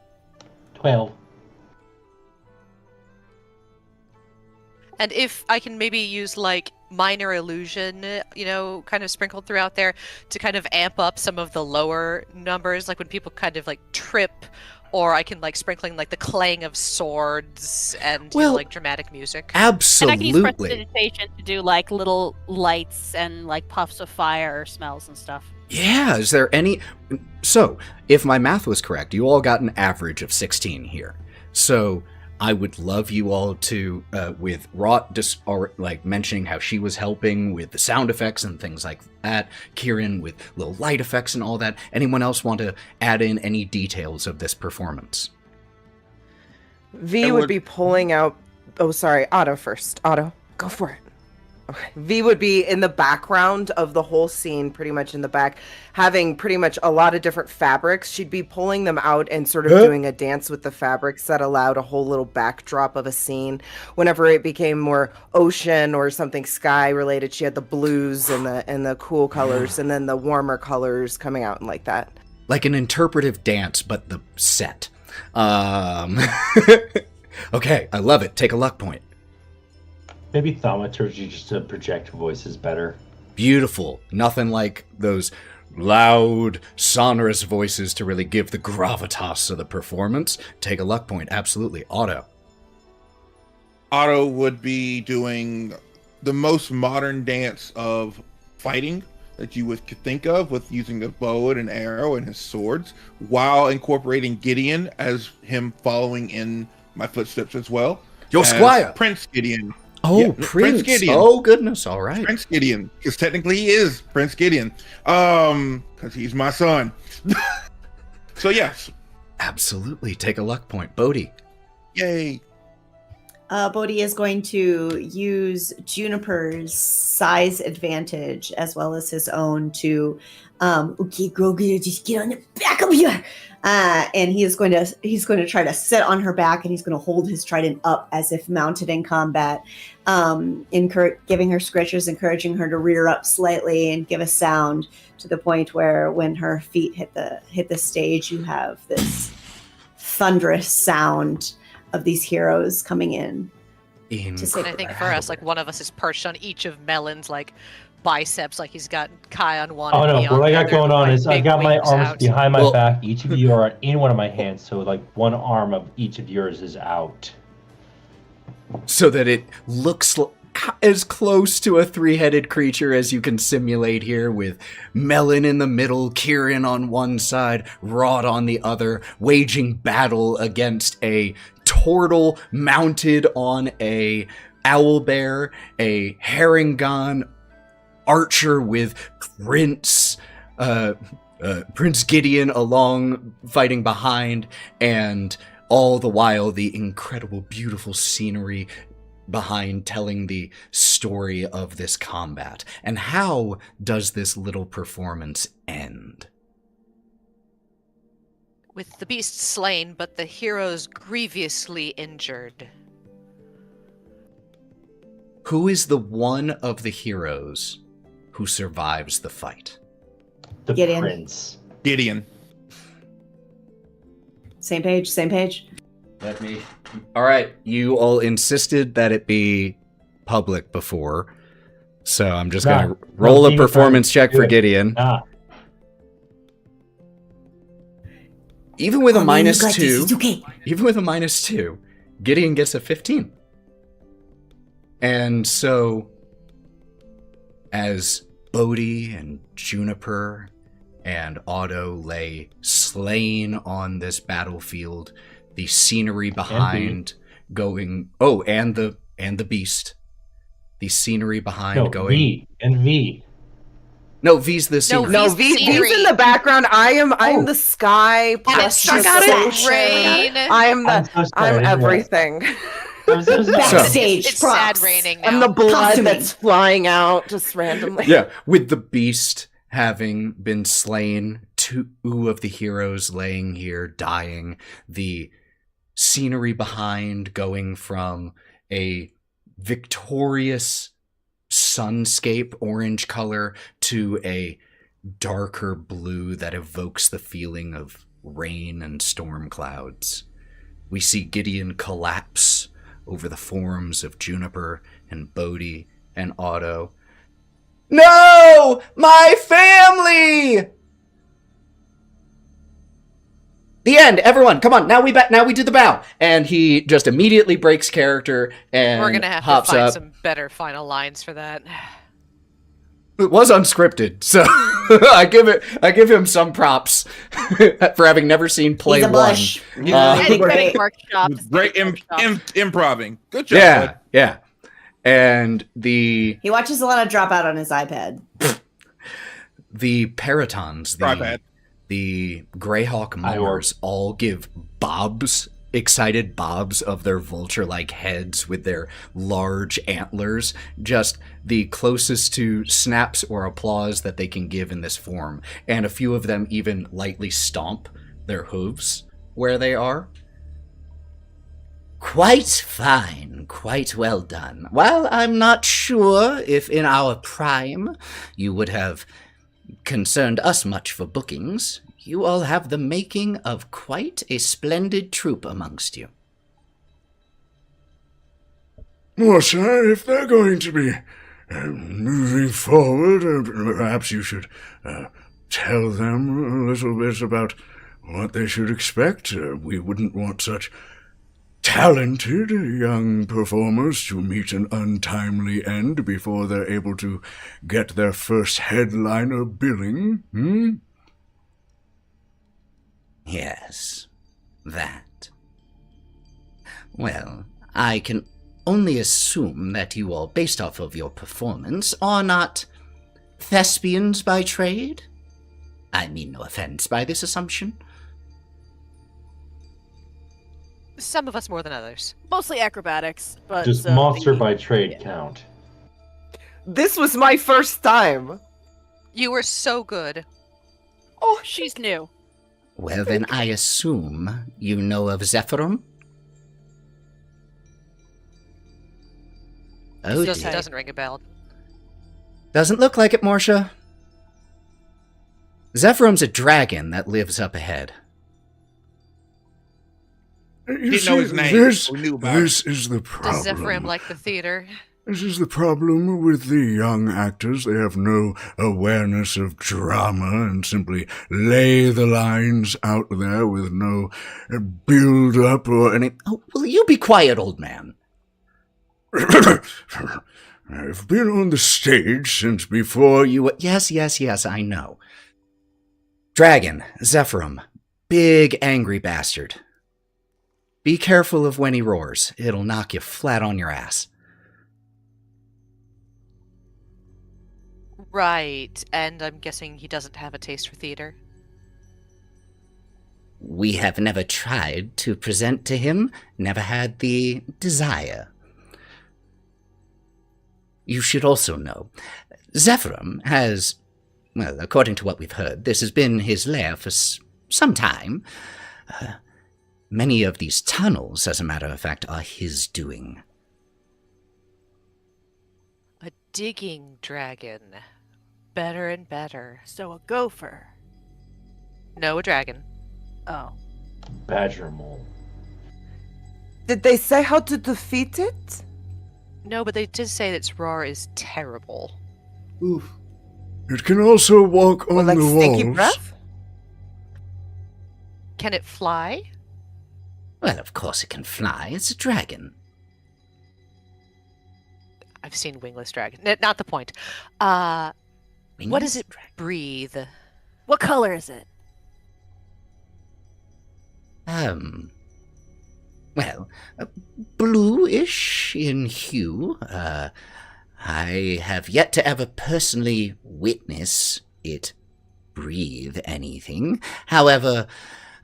12. And if I can maybe use, like, minor illusion, kind of sprinkled throughout there to kind of amp up some of the lower numbers, like when people kind of, like, trip, or I can, like, sprinkling, like, the clang of swords and, like, dramatic music. Absolutely. And I can use prestidigitation to do like little lights and like puffs of fire or smells and stuff. Yeah, is there any... So, if my math was correct, you all got an average of 16 here. So, I would love you all to, with Wraught mentioning how she was helping with the sound effects and things like that, Kieren with little light effects and all that. Anyone else want to add in any details of this performance? V would be pulling out. Oh, sorry, Otto first. Otto, go for it. Okay. V would be in the background of the whole scene, pretty much in the back, having pretty much a lot of different fabrics. She'd be pulling them out and sort of doing a dance with the fabrics that allowed a whole little backdrop of a scene. Whenever it became more ocean or something sky related, she had the blues and the cool colors, and then the warmer colors coming out and like that. Like an interpretive dance, but the set. Okay, I love it. Take a luck point. Maybe thaumaturgy just to project voices better. Beautiful. Nothing like those loud, sonorous voices to really give the gravitas of the performance. Take a luck point. Absolutely. Otto. Otto would be doing the most modern dance of fighting that you could think of, with using a bow and an arrow and his swords, while incorporating Gideon as him following in my footsteps as well. Your squire! Prince Gideon. Oh, Yeah, Prince Gideon. Oh, goodness. All right. Prince Gideon, because technically he is Prince Gideon, because he's my son. So yes, Absolutely. Take a luck point. Bodie. yay. Bodie is going to use Juniper's size advantage as well as his own to, okay, Grogu, just get on the back of here. And he's going to try to sit on her back, and he's going to hold his trident up as if mounted in combat, giving her scratches, encouraging her to rear up slightly and give a sound to the point where when her feet hit the stage, you have this thunderous sound of these heroes coming in. And I think for us, like, one of us is perched on each of Melon's like biceps, like he's got Kai on one. Oh and no, me on what I the got other, going on with, is like, I've got my wings arms out. behind my Well- back. Each of you are in one of my hands, so like one arm of each of yours is out. So that it looks as close to a three-headed creature as you can simulate here, with Melon in the middle, Kieren on one side, Wraught on the other, waging battle against a turtle mounted on a owlbear, a herringon archer with Prince Gideon along fighting behind, and all the while the incredible, beautiful scenery behind telling the story of this combat. And how does this little performance end? With the beast slain, but the heroes grievously injured. Who is the one of the heroes who survives the fight? The Gideon. prince. Gideon. Same page, same page. Let me. All right, you all insisted that it be public before, so I'm just Nah, gonna roll a Gideon, performance check do for it. Gideon. Ah, Even with a Oh, man, you minus got this. 2, It's okay. even with a minus 2, Gideon gets a 15. And so, as Bodie and Juniper and Otto lay slain on this battlefield, the scenery behind going, and the beast, the scenery behind no, going. V and V. No, V's the scenery. No, V's V's scenery. in the background. I'm the sky And plus it struck the out in ocean. rain. I am I'm so sorry, I'm yeah. everything. I'm so sorry. Backstage It's props. sad raining now. I'm the blood Costuming. that's flying out just randomly. Yeah, with the beast having been slain, 2 of the heroes laying here dying, the scenery behind going from a victorious sunscape orange color to a darker blue that evokes the feeling of rain and storm clouds. We see Gideon collapse over the forms of Juniper and Bodie and Otto. No! My family! The end, everyone, come on, now we do the bow. And he just immediately breaks character and We're gonna have to hops find up. some better final lines for that. It was unscripted, so I give him some props for having never seen play He's a one. blush. Any Great. credit workshop. Great improving. Good job. Yeah, bud. yeah. And the He watches a lot of Dropout on his iPad. Paratons, TriPad. the Greyhawk mowers all give bobs, excited bobs of their vulture-like heads with their large antlers, just the closest to snaps or applause that they can give in this form. And a few of them even lightly stomp their hooves where they are. Quite fine, quite well done. While I'm not sure if in our prime you would have concerned us much for bookings, you all have the making of quite a splendid troupe amongst you. Well, sir, if they're going to be moving forward, perhaps you should tell them a little bit about what they should expect. We wouldn't want such talented young performers to meet an untimely end before they're able to get their first headliner billing. Yes, that. Well, I can only assume that you all, based off of your performance, are not thespians by trade? I mean no offense by this assumption. Some of us more than others. Mostly acrobatics, but Does monster by trade count? This was my first time. You were so good. Oh, she's new. Well, then I assume you know of Zephyrum? Oh, Just dear. doesn't ring a bell. Doesn't look like it, Morsha. Zephyrum's a dragon that lives up ahead. You Didn't know his name. This, We knew about this is the problem. Does Zephyrim like the theater? This is the problem with the young actors. They have no awareness of drama and simply lay the lines out there with no build-up or any... Oh, will you be quiet, old man? I've been on the stage since before you... Yes, I know. Dragon, Zephyrum, big angry bastard. Be careful of when he roars. It'll knock you flat on your ass. Right, and I'm guessing he doesn't have a taste for theater. We have never tried to present to him, never had the desire. You should also know, Zephyrum has, well, according to what we've heard, this has been his lair for some time. Many of these tunnels, as a matter of fact, are his doing. A digging dragon. Better and better. So a gopher. No, a dragon. Oh. Badger mole. Did they say how to defeat it? No, but they did say that its roar is terrible. Oof. It can also walk Or on like the stinky walls. breath? Can it fly? Well, of course it can fly. It's a dragon. I've seen wingless dragon. Not the point. What does Wingless it dragon. breathe? What color is it? Well, bluish in hue. I have yet to ever personally witness it breathe anything. However,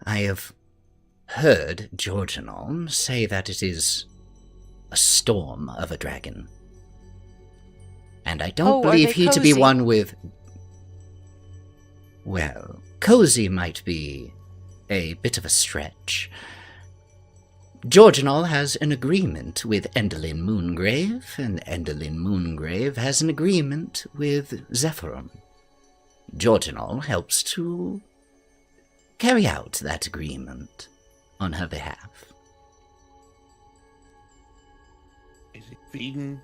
I have heard Georgianol say that it is a storm of a dragon. And I don't Oh, are believe they he to be cozy? one with... Well, cozy might be a bit of a stretch. Georgianol has an agreement with Enderlin Moongrave, and Enderlin Moongrave has an agreement with Zephyrum. Georgianol helps to carry out that agreement on her behalf. Is he feeding?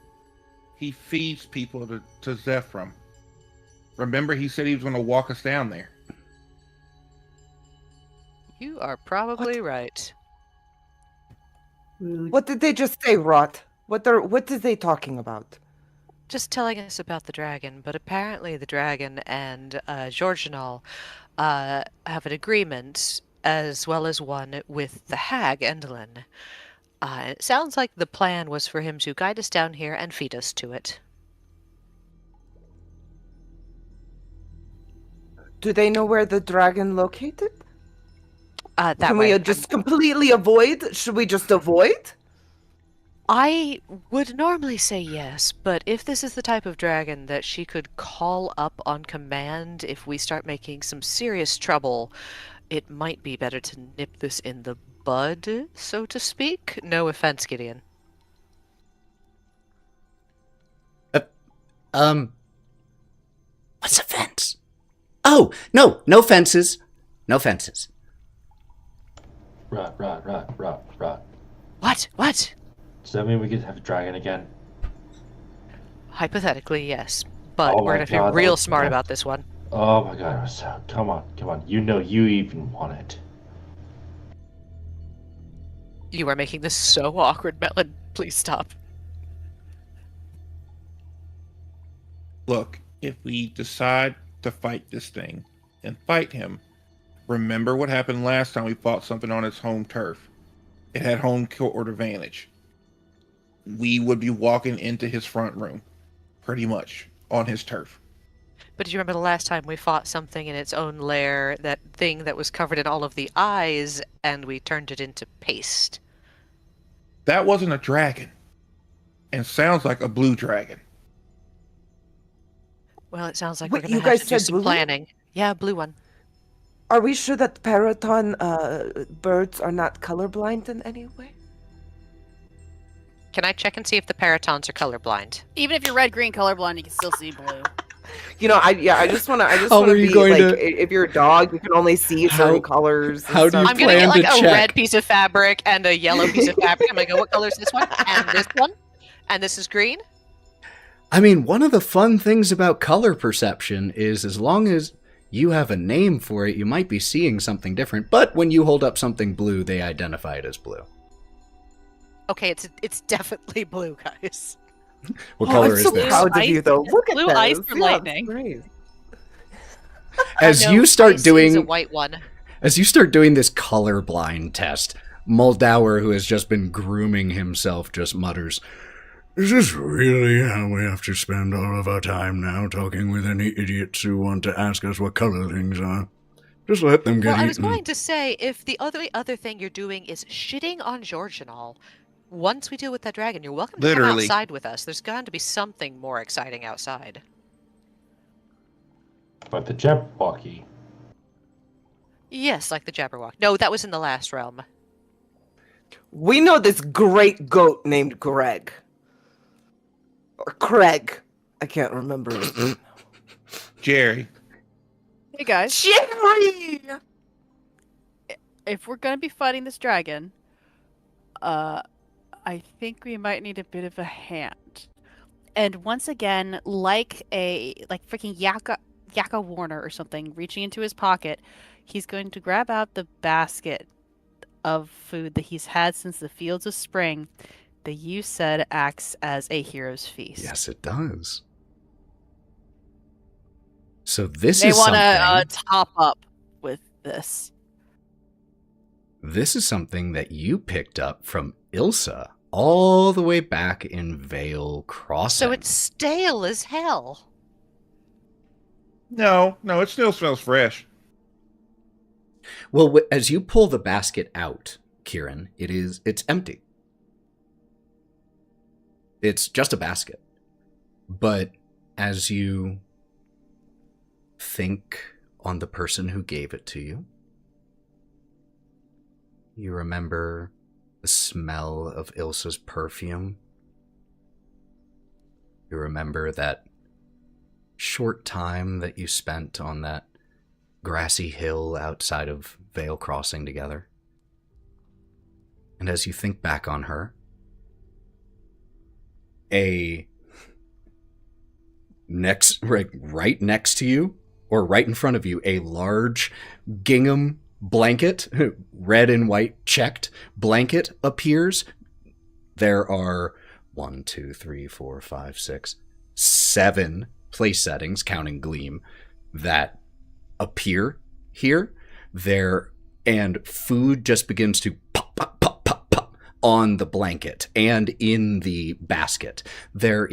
He feeds people to Zephyrum. Remember, he said he was going to walk us down there. You are probably right. Rude. What did they just say, Wraught? What are they talking about? just telling us about the dragon, but apparently the dragon and Georginal have an agreement, as well as one with the hag Endelin. It sounds like the plan was for him to guide us down here and feed us to it. Do they know where the dragon located? That Can way, we just completely avoid? Should we just avoid? I would normally say yes, but if this is the type of dragon that she could call up on command if we start making some serious trouble, it might be better to nip this in the bud, so to speak. No offense, Gideon. What's a fence? Oh, no fences. No fences. Rot. What? Does that mean we could have a dragon again? Hypothetically, yes. But Oh we're my gonna have to God, be real that was smart cool. about this one. Oh my god, come on. You know you even want it. You are making this so awkward, Melon. Please stop. Look, if we decide to fight this thing and fight him, remember what happened last time we fought something on its home turf. It had home court advantage. We would be walking into his front room, pretty much, on his turf. But do you remember the last time we fought something in its own lair, that thing that was covered in all of the eyes, and we turned it into paste? That wasn't a dragon, and sounds like a blue dragon. Well, it sounds like Wait, we're you gonna have guys to do said some blue? planning. Yeah, blue one. Are we sure that Paraton birds are not colorblind in any way? Can I check and see if the paratons are colorblind? Even if you're red-green colorblind, you can still see blue. You know, I just want to How are you be going like, to- if you're a dog, you can only see certain How- colors. and how do you stuff. I'm gonna get plan like to a check? red piece of fabric and a yellow piece of fabric. I'm gonna go, what color is this one? And this one? And this is green? I mean, one of the fun things about color perception is as long as you have a name for it, you might be seeing something different. But when you hold up something blue, they identify it as blue. Okay, it's definitely blue, guys. What Oh, color I'm is so this? proud of you, though. Look at blue this. ice for Yeah, lightning. it's great. As No, you start ice is doing a white one. As you start doing this colorblind test, Moldauer, who has just been grooming himself, just mutters, Is this really how we have to spend all of our time now, talking with any idiots who want to ask us what color things are? Just let them get Well, I was eaten. going to say, if the other thing you're doing is shitting on Georginal, once we deal with that dragon, you're welcome to come Literally. outside with us. There's going to be something more exciting outside. But the Jabberwocky. Yes, like the Jabberwock. No, that was in the last realm. We know this great goat named Greg. Or Craig. I can't remember his name. Jerry. Hey guys, Jerry! if we're gonna be fighting this dragon, I think we might need a bit of a hand. And once again, like freaking Yaka Warner or something, reaching into his pocket, he's going to grab out the basket of food that he's had since the Fields of Spring that you said acts as a hero's feast. yes, it does. So this They is want something. to top up with this. This is something that you picked up from Ilsa all the way back in Vale Crossing. So it's stale as hell. No, it still smells fresh. Well, as you pull the basket out, Kieren, it's empty. It's just a basket. But as you think on the person who gave it to you, you remember the smell of Ilsa's perfume. You remember that short time that you spent on that grassy hill outside of Vale Crossing together. And as you think back on her, right next to you, or right in front of you, a large gingham blanket, red and white checked blanket appears. There are 1, 2, 3, 4, 5, 6, 7 place settings, counting Gleam, that appear here. And food just begins to pop, pop, pop, pop, pop on the blanket and in the basket. There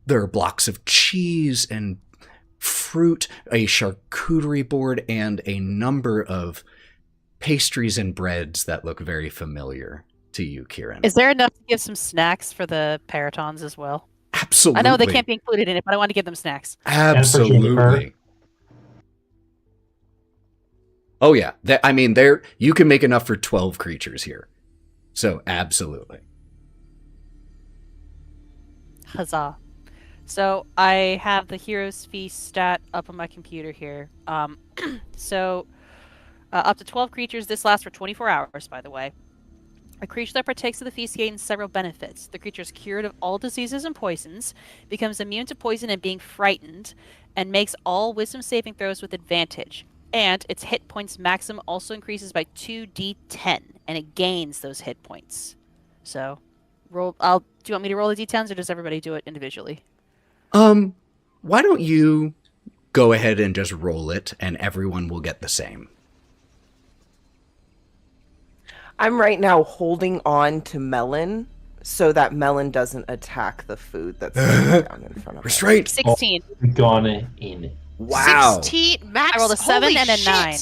are blocks of cheese and fruit, a charcuterie board, and a number of pastries and breads that look very familiar to you, Kieren. Is there enough to give some snacks for the Paratons as well? Absolutely. I know they can't be included in it, but I want to give them snacks. Absolutely. Oh yeah, you can make enough for 12 creatures here. So absolutely. Huzzah. So I have the Hero's Feast stat up on my computer here. So up to 12 creatures. This lasts for 24 hours, by the way. A creature that partakes of the feast gains several benefits. The creature is cured of all diseases and poisons, becomes immune to poison and being frightened, and makes all wisdom saving throws with advantage. And its hit points maximum also increases by 2d10, and it gains those hit points. So, do you want me to roll the d10s, or does everybody do it individually? Why don't you go ahead and just roll it, and everyone will get the same. I'm right now holding on to Melon so that Melon doesn't attack the food that's down in front of us. Restraint. 16. Gone in. Wow. 16 max. I rolled a 7 Holy and a shit. 9.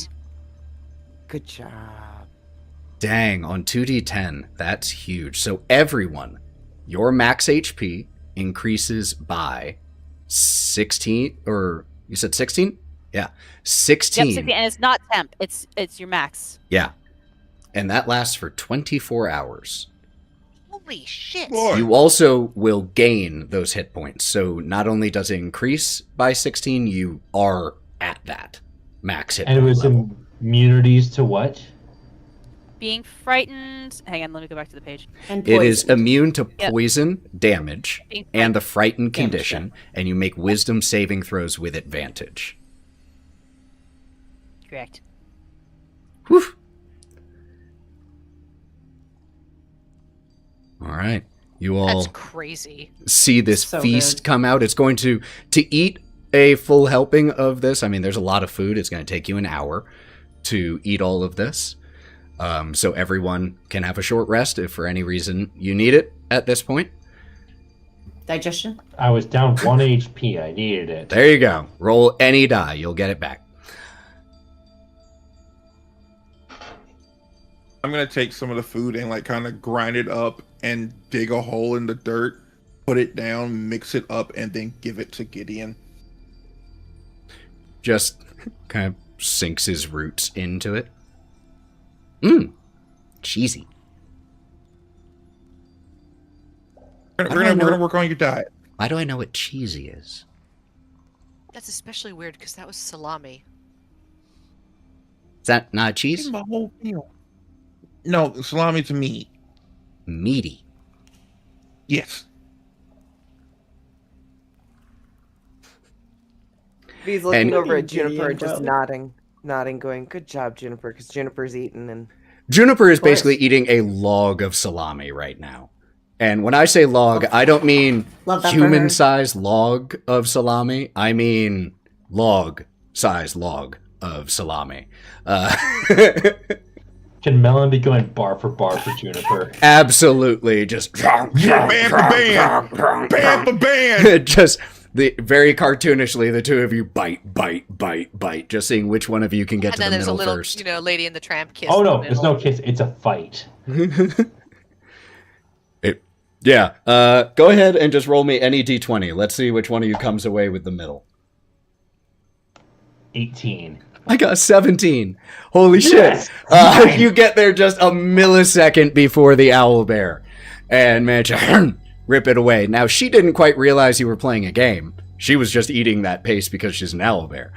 Good job. Dang, on 2d10, that's huge. So everyone, your max HP increases by 16, or you said 16? Yeah, 16. Yep, 16, and it's not temp. It's your max. Yeah, and that lasts for 24 hours. Holy shit. Boy. You also will gain those hit points. So not only does it increase by 16, you are at that max hit And it point was level. immunities to what? Being frightened. Hang on, let me go back to the page. And It is poisoned. immune to Yep. poison, damage, Being and the frightened Damage, condition, and you make wisdom saving throws with advantage. Correct. Whew. All right. You all That's crazy. see this So feast good. come out. It's going to eat a full helping of this. I mean, there's a lot of food. It's going to take you an hour to eat all of this. So everyone can have a short rest if for any reason you need it at this point. Digestion. I was down 1 HP. I needed it. There you go. Roll any die. You'll get it back. I'm gonna take some of the food and like kind of grind it up and dig a hole in the dirt, put it down, mix it up, and then give it to Gideon. Just kind of sinks his roots into it. Cheesy. We're gonna work on your diet. Why do I know what cheesy is? That's especially weird because that was salami. Is that not cheese? My whole meal. No, salami's meat. Meaty. Yes. He's looking And- over at Gideon, Juniper and just bro. nodding, going, "Good job, Juniper," because Juniper's eating and Juniper is Of course. basically eating a log of salami right now. And when I say log, I don't mean Love that for her. human-sized log of salami. I mean log-sized log of salami. Can Melon be going bar for Juniper? Absolutely, just Bam for bam. Bam for bam. just very cartoonishly, the two of you bite, just seeing which one of you can get And to then the there's a middle little, first. Lady in the Tramp kiss. Oh in the no, there's middle. no kiss. It's a fight. Yeah, go ahead and just roll me any d20. Let's see which one of you comes away with the middle. 18. I got 17. Holy Yes! shit. You get there just a millisecond before the owlbear and manage to rip it away. Now, she didn't quite realize you were playing a game. She was just eating that paste because she's an owlbear.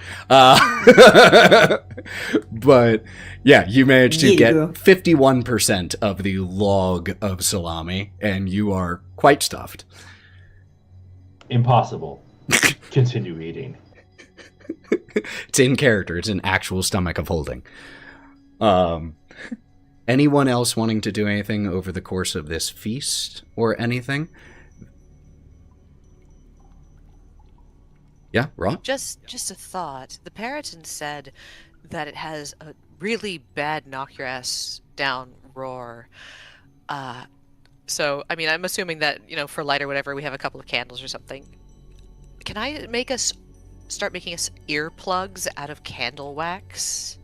But yeah, you managed to Yeah, get girl. 51% of the log of salami, and you are quite stuffed. Impossible. Continue eating. It's in character. It's an actual stomach of holding. Anyone else wanting to do anything over the course of this feast or anything? Yeah, Wraught? Just a thought. The Periton said that it has a really bad knock your ass down roar. So, I mean, I'm assuming that, for light or whatever, we have a couple of candles or something. Can I start making us earplugs out of candle wax?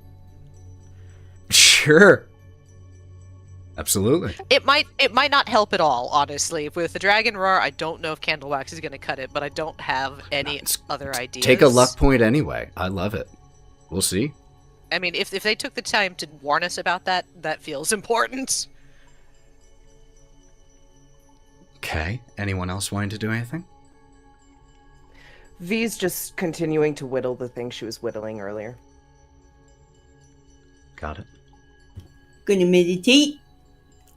Sure. Absolutely. It might not help at all, honestly. With the dragon roar, I don't know if candle wax is going to cut it, but I don't have any other ideas. Take a luck point anyway. I love it. We'll see. I mean, if they took the time to warn us about that, that feels important. Okay. Anyone else wanting to do anything? V's just continuing to whittle the thing she was whittling earlier. Got it. Gonna meditate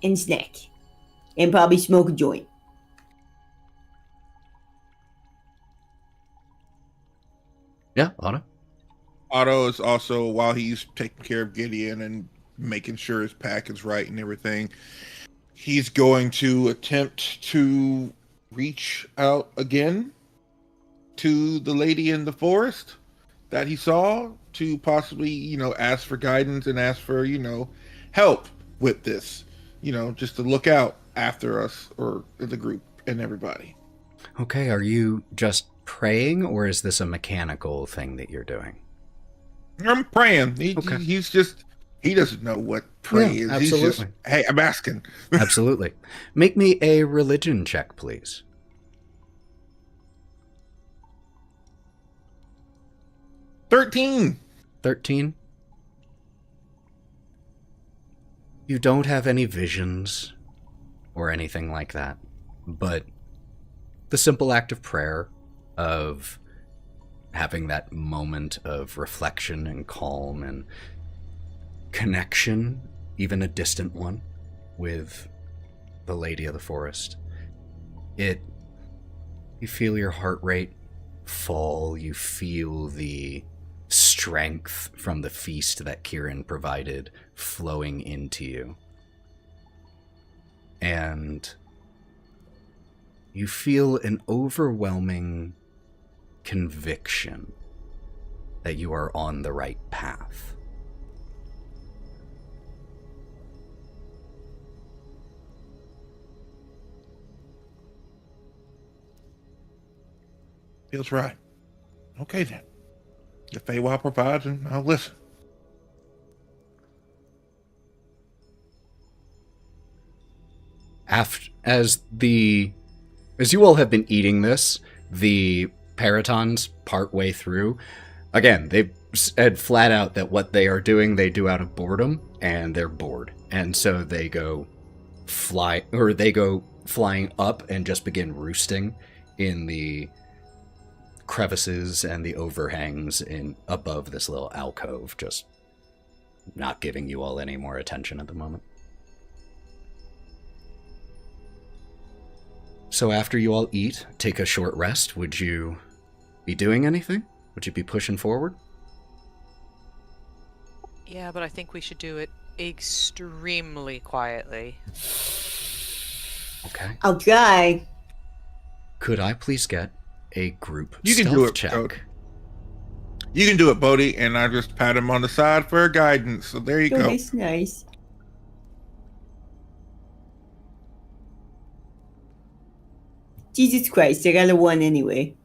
and snack. And probably smoke a joint. Yeah, Otto. Otto is also, while he's taking care of Gideon and making sure his pack is right and everything, he's going to attempt to reach out again to the lady in the forest that he saw to possibly, ask for guidance and ask for, help with this. Just to look out after us or the group and everybody. Okay, are you just praying, or is this a mechanical thing that you're doing? I'm praying. Okay. He doesn't know what pray is. Absolutely. He's just, hey, I'm asking. Absolutely. Make me a religion check, please. 13. 13. You don't have any visions or anything like that, but the simple act of prayer, of having that moment of reflection and calm and connection, even a distant one, with the Lady of the Forest. You feel your heart rate fall, you feel the strength from the feast that Kieren provided flowing into you. And you feel an overwhelming conviction that you are on the right path. Feels right. Okay then. The Feywild provides, and I'll listen. As you all have been eating this, the Paratons partway through, again, they've said flat out that what they are doing, they do out of boredom, and they're bored. And so they go flying up and just begin roosting in the crevices and the overhangs above this little alcove, just not giving you all any more attention at the moment. So after you all eat, take a short rest, would you be doing anything? Would you be pushing forward? Yeah, but I think we should do it extremely quietly. Okay. I'll try. Could I please get a group You can stealth do it, check? Toad. You can do it, Bodie, and I just pat him on the side for guidance. So there you go. Nice, nice. Jesus Christ, I got a 1 anyway.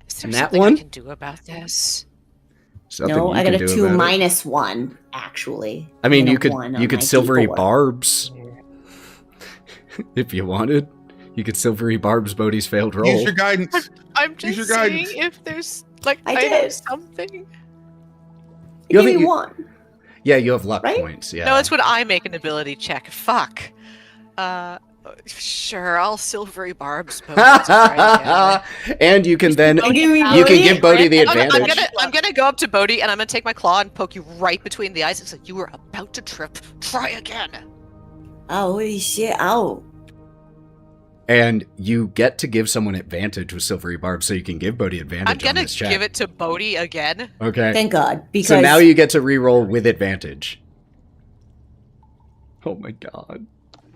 Is there And that something one? I can do about this? Something No, you I got can a do 2 about it. minus 1, actually. I mean, and a you could 1 on my silvery D4. barbs if you wanted. You could silvery barbs Bodie's failed roll. Use your guidance. I'm Use just your saying guidance. if there's I I know did. something. You Give me haven't- 1. Yeah, you have luck Right? points. Yeah. No, it's when I make an ability check. Fuck. Sure, I'll silvery barbs Bodie to try again. And you can then Don't give me you can Bodie. give Bodie the I'm advantage. gonna go up to Bodie and I'm gonna take my claw and poke you right between the eyes. It's like you were about to trip. Try again. Oh, holy shit. Oh. And you get to give someone advantage with silvery barbs, so you can give Bodie advantage I'm on gonna this check. give it to Bodie again. Okay. Thank God. Because So now you get to reroll with advantage. Oh my god.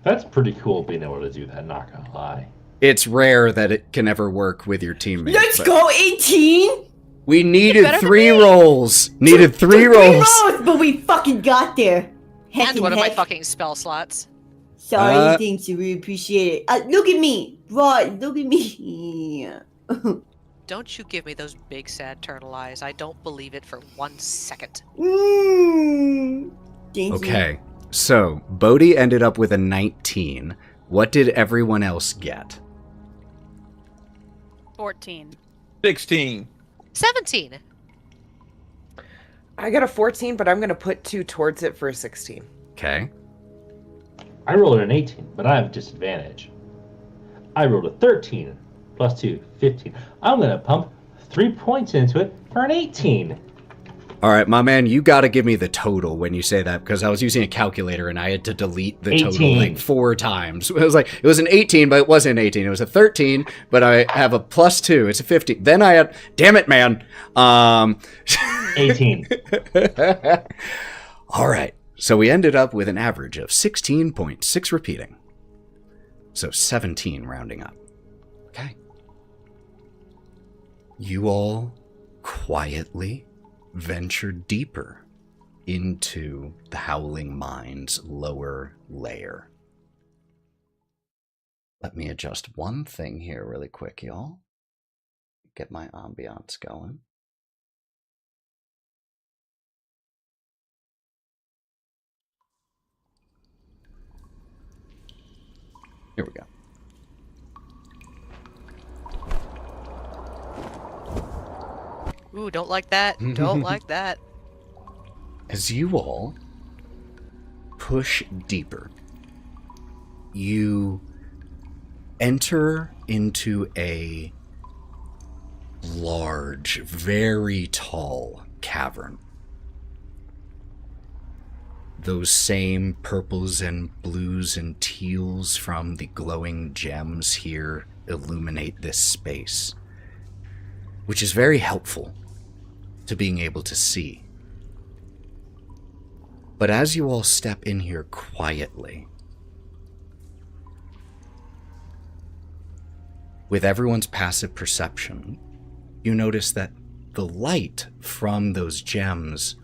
That's pretty cool being able to do that, not gonna lie. It's rare that it can ever work with your teammates. Let's but go, 18. We needed better than 3 me. rolls. Needed 3 rolls. But we fucking got there. Heck And one of my heck. fucking spell slots. Sorry, thanks. We appreciate it. Look at me, Wraught. Look at me. Don't you give me those big sad turtle eyes. I don't believe it for 1 second. Thank you. Okay, so Bodie ended up with a 19. What did everyone else get? 14. 16. 17. I got a 14, but I'm gonna put 2 towards it for a 16. Okay. I rolled an 18, but I have disadvantage. I rolled a 13 plus 2, 15. I'm going to pump 3 points into it for an 18. All right, my man, you got to give me the total when you say that, because I was using a calculator and I had to delete the total 18. like 4 times. It was like, it was an 18, but it wasn't an 18. It was a 13, but I have a plus 2. It's a 15. Then I had, damn it, man. 18. All right. So we ended up with an average of 16.6 repeating. So 17 rounding up. Okay. You all quietly ventured deeper into the Howling Mind's lower layer. Let me adjust one thing here really quick, y'all. Get my ambiance going. Here we go. Ooh, don't like that. Don't like that. As you all push deeper, you enter into a large, very tall cavern. Those same purples and blues and teals from the glowing gems here illuminate this space, which is very helpful to being able to see. But as you all step in here quietly, with everyone's passive perception, you notice that the light from those gems,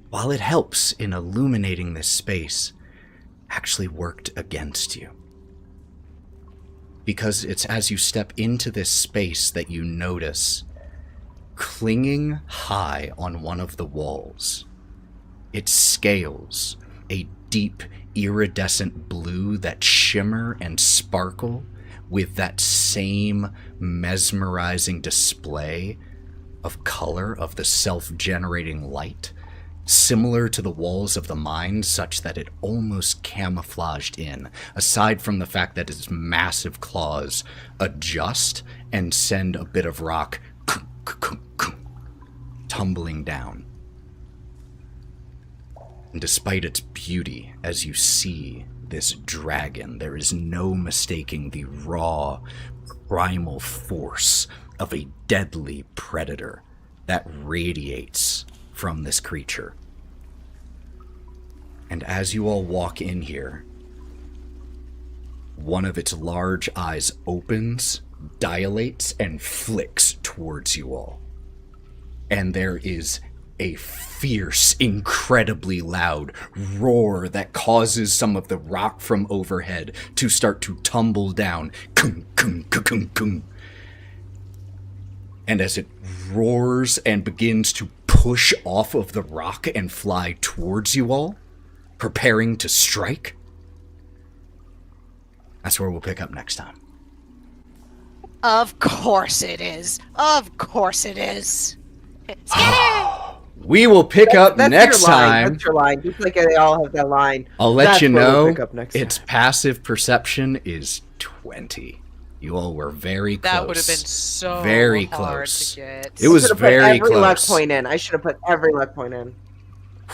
while it helps in illuminating this space, actually worked against you. Because it's as you step into this space that you notice, clinging high on one of the walls, its scales, a deep iridescent blue that shimmer and sparkle with that same mesmerizing display of color of the self-generating light, similar to the walls of the mine, such that it almost camouflaged in, aside from the fact that its massive claws adjust and send a bit of rock tumbling down. And despite its beauty, as you see this dragon, there is no mistaking the raw, primal force of a deadly predator that radiates from this creature. And as you all walk in here, one of its large eyes opens, dilates, and flicks towards you all. And there is a fierce, incredibly loud roar that causes some of the rock from overhead to start to tumble down. Kung, kung, kung, kung, kung. And as it roars and begins to push off of the rock and fly towards you all, preparing to strike, that's where we'll pick up next time. Of course it is. Of course it is. We will pick up That's next your line. time. That's your line. Just like they all have that line. I'll let That's you where we'll know pick up next its time. passive perception is 20. You all were very close. That would have been so very hard close. to get. It was Should've put very every luck close. point in. I should have put every luck point in.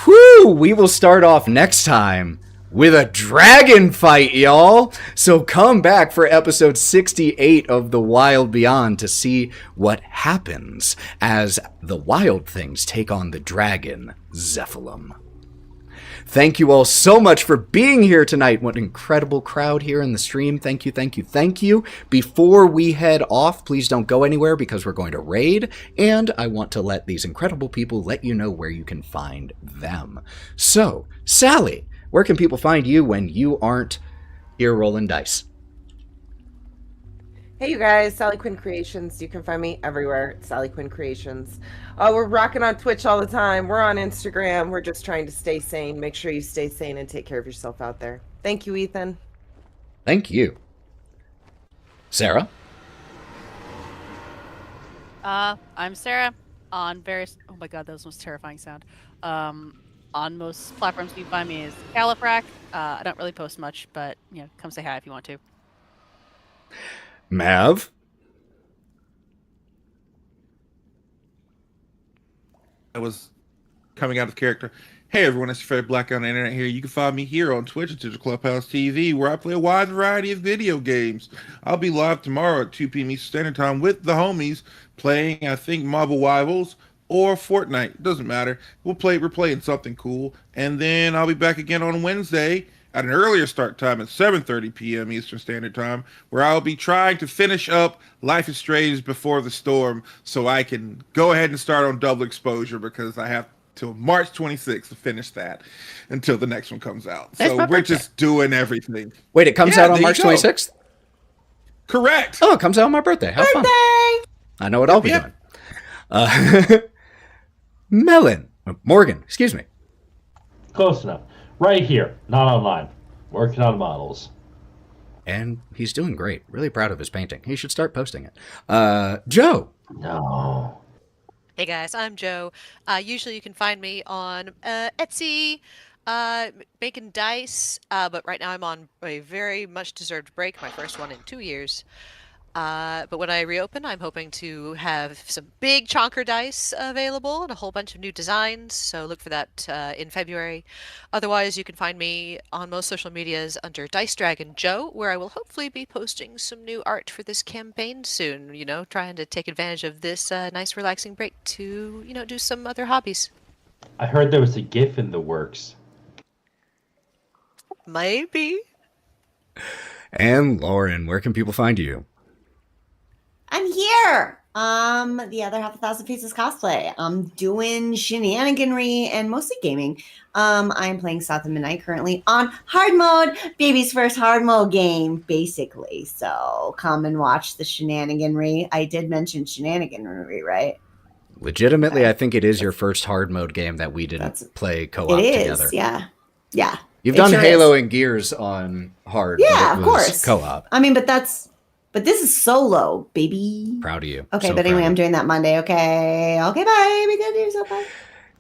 Whew! We will start off next time with a dragon fight, y'all. So come back for episode 68 of The Wild Beyond to see what happens as the wild things take on the dragon, Zephyllum. Thank you all so much for being here tonight. What an incredible crowd here in the stream. Thank you, thank you, thank you. Before we head off, please don't go anywhere because we're going to raid, and I want to let these incredible people let you know where you can find them. So, Sally, where can people find you when you aren't here rolling dice? Hey, you guys, Sally Quinn Creations. You can find me everywhere at Sally Quinn Creations. We're rocking on Twitch all the time. We're on Instagram. We're just trying to stay sane. Make sure you stay sane and take care of yourself out there. Thank you, Ethan. Thank you. Sarah? I'm Sarah on various... Oh my god, that was the most terrifying sound. On most platforms, you can find me as Califrac. I don't really post much, but, come say hi if you want to. Mav? I was coming out of character. Hey everyone, it's your favorite black guy on the internet here. You can find me here on Twitch at Digital Clubhouse TV, where I play a wide variety of video games. I'll be live tomorrow at 2 p.m. Eastern Standard Time with the homies playing, I think, Marble Rivals or Fortnite. It doesn't matter. We're playing something cool. And then I'll be back again on Wednesday at an earlier start time at 7:30 p.m. Eastern Standard Time, where I'll be trying to finish up Life is Strange Before the Storm so I can go ahead and start on Double Exposure, because I have till March 26th to finish that until the next one comes out. That's So we're just doing everything. Wait, it comes out on March 26th? Correct. Oh, it comes out on my birthday. Have fun. I know what I'll be doing. Melon. Morgan, excuse me. Close enough. Right here, not online. Working on models. And he's doing great. Really proud of his painting. He should start posting it. Joe. No. Hey guys, I'm Joe. Usually you can find me on Etsy, making dice, but right now I'm on a very much deserved break, my first one in 2 years. But when I reopen, I'm hoping to have some big chonker dice available and a whole bunch of new designs, so look for that in February. Otherwise, you can find me on most social medias under Dice Dragon Joe, where I will hopefully be posting some new art for this campaign soon, trying to take advantage of this nice relaxing break to, do some other hobbies. I heard there was a GIF in the works. Maybe. And Lauren, where can people find you? I'm here. The other half of Thousand Faces cosplay. I'm doing shenaniganry and mostly gaming. I'm playing South of Midnight currently on hard mode, baby's first hard mode game, basically. So come and watch the shenaniganry. I did mention shenaniganry, right? Legitimately, Okay. I think it is your first hard mode game that we didn't play co-op It is, together. yeah. You've It done sure Halo is. and Gears on hard. Yeah, but it of was course. Co-op. I mean, but this is solo, baby. Proud of you. Okay, So but anyway, proud. I'm doing that Monday. Okay, bye. Be good to yourself. Bye.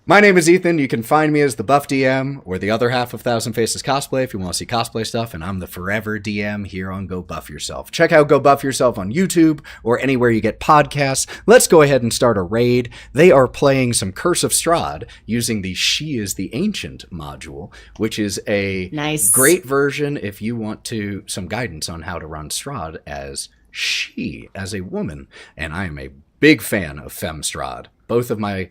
My name is Ethan. You can find me as the Buff DM or the other half of Thousand Faces Cosplay if you want to see cosplay stuff, and I'm the Forever DM here on Go Buff Yourself. Check out Go Buff Yourself on YouTube or anywhere you get podcasts. Let's go ahead and start a raid. They are playing some Curse of Strahd using the She is the Ancient module, which is a Nice. great version if you want some guidance on how to run Strahd as she, as a woman. And I am a big fan of Femme Strahd. Both of my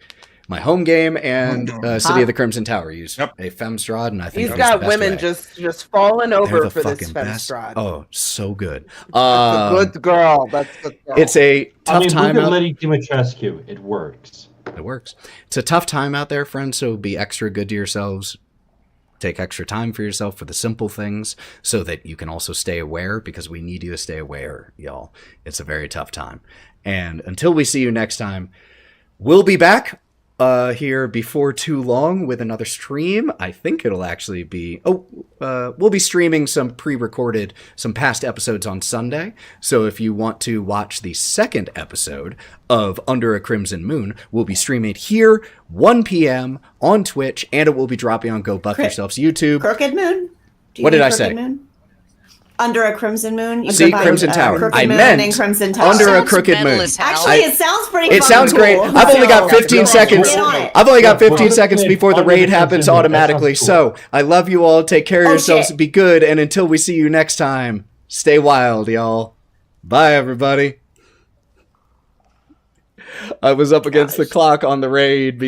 home game and City of the Crimson Tower use a Femme Strahd, and I think He's it's got the best women way. just falling They're over the for this fucking Femme best. Strahd. Oh, so good. That's a good girl. That's a good girl. It's a tough time look at out. Lady Dimitrescu. It works. It works. It's a tough time out there, friends, so be extra good to yourselves. Take extra time for yourself for the simple things so that you can also stay aware, because we need you to stay aware, y'all. It's a very tough time. And until we see you next time, we'll be back here before too long with another stream. I think it'll actually be... we'll be streaming some pre-recorded, some past episodes on Sunday. So if you want to watch the second episode of Under a Crimson Moon, we'll be streaming it here, 1 p.m. on Twitch, and it will be dropping on Go Buff Yourself's YouTube. Crooked Moon. Do you What did mean I Crooked say? Moon? Under a Crimson Moon. You See, go by, Crimson Tower. Crooked I Moon meant and Crimson Tower. Under a Sounds Crooked metal Moon. as hell. Actually, it sounds pretty. It sounds fucking great. cool. I've only got So, 15 get seconds. on it. I've only got Yeah, 15 well, seconds before the Under raid the happens Crimson Moon, that automatically. sounds So I love you all. Take care of Oh, yourselves. shit. Be good. And until we see you next time, stay wild, y'all. Bye, everybody. I was up against the clock on the raid.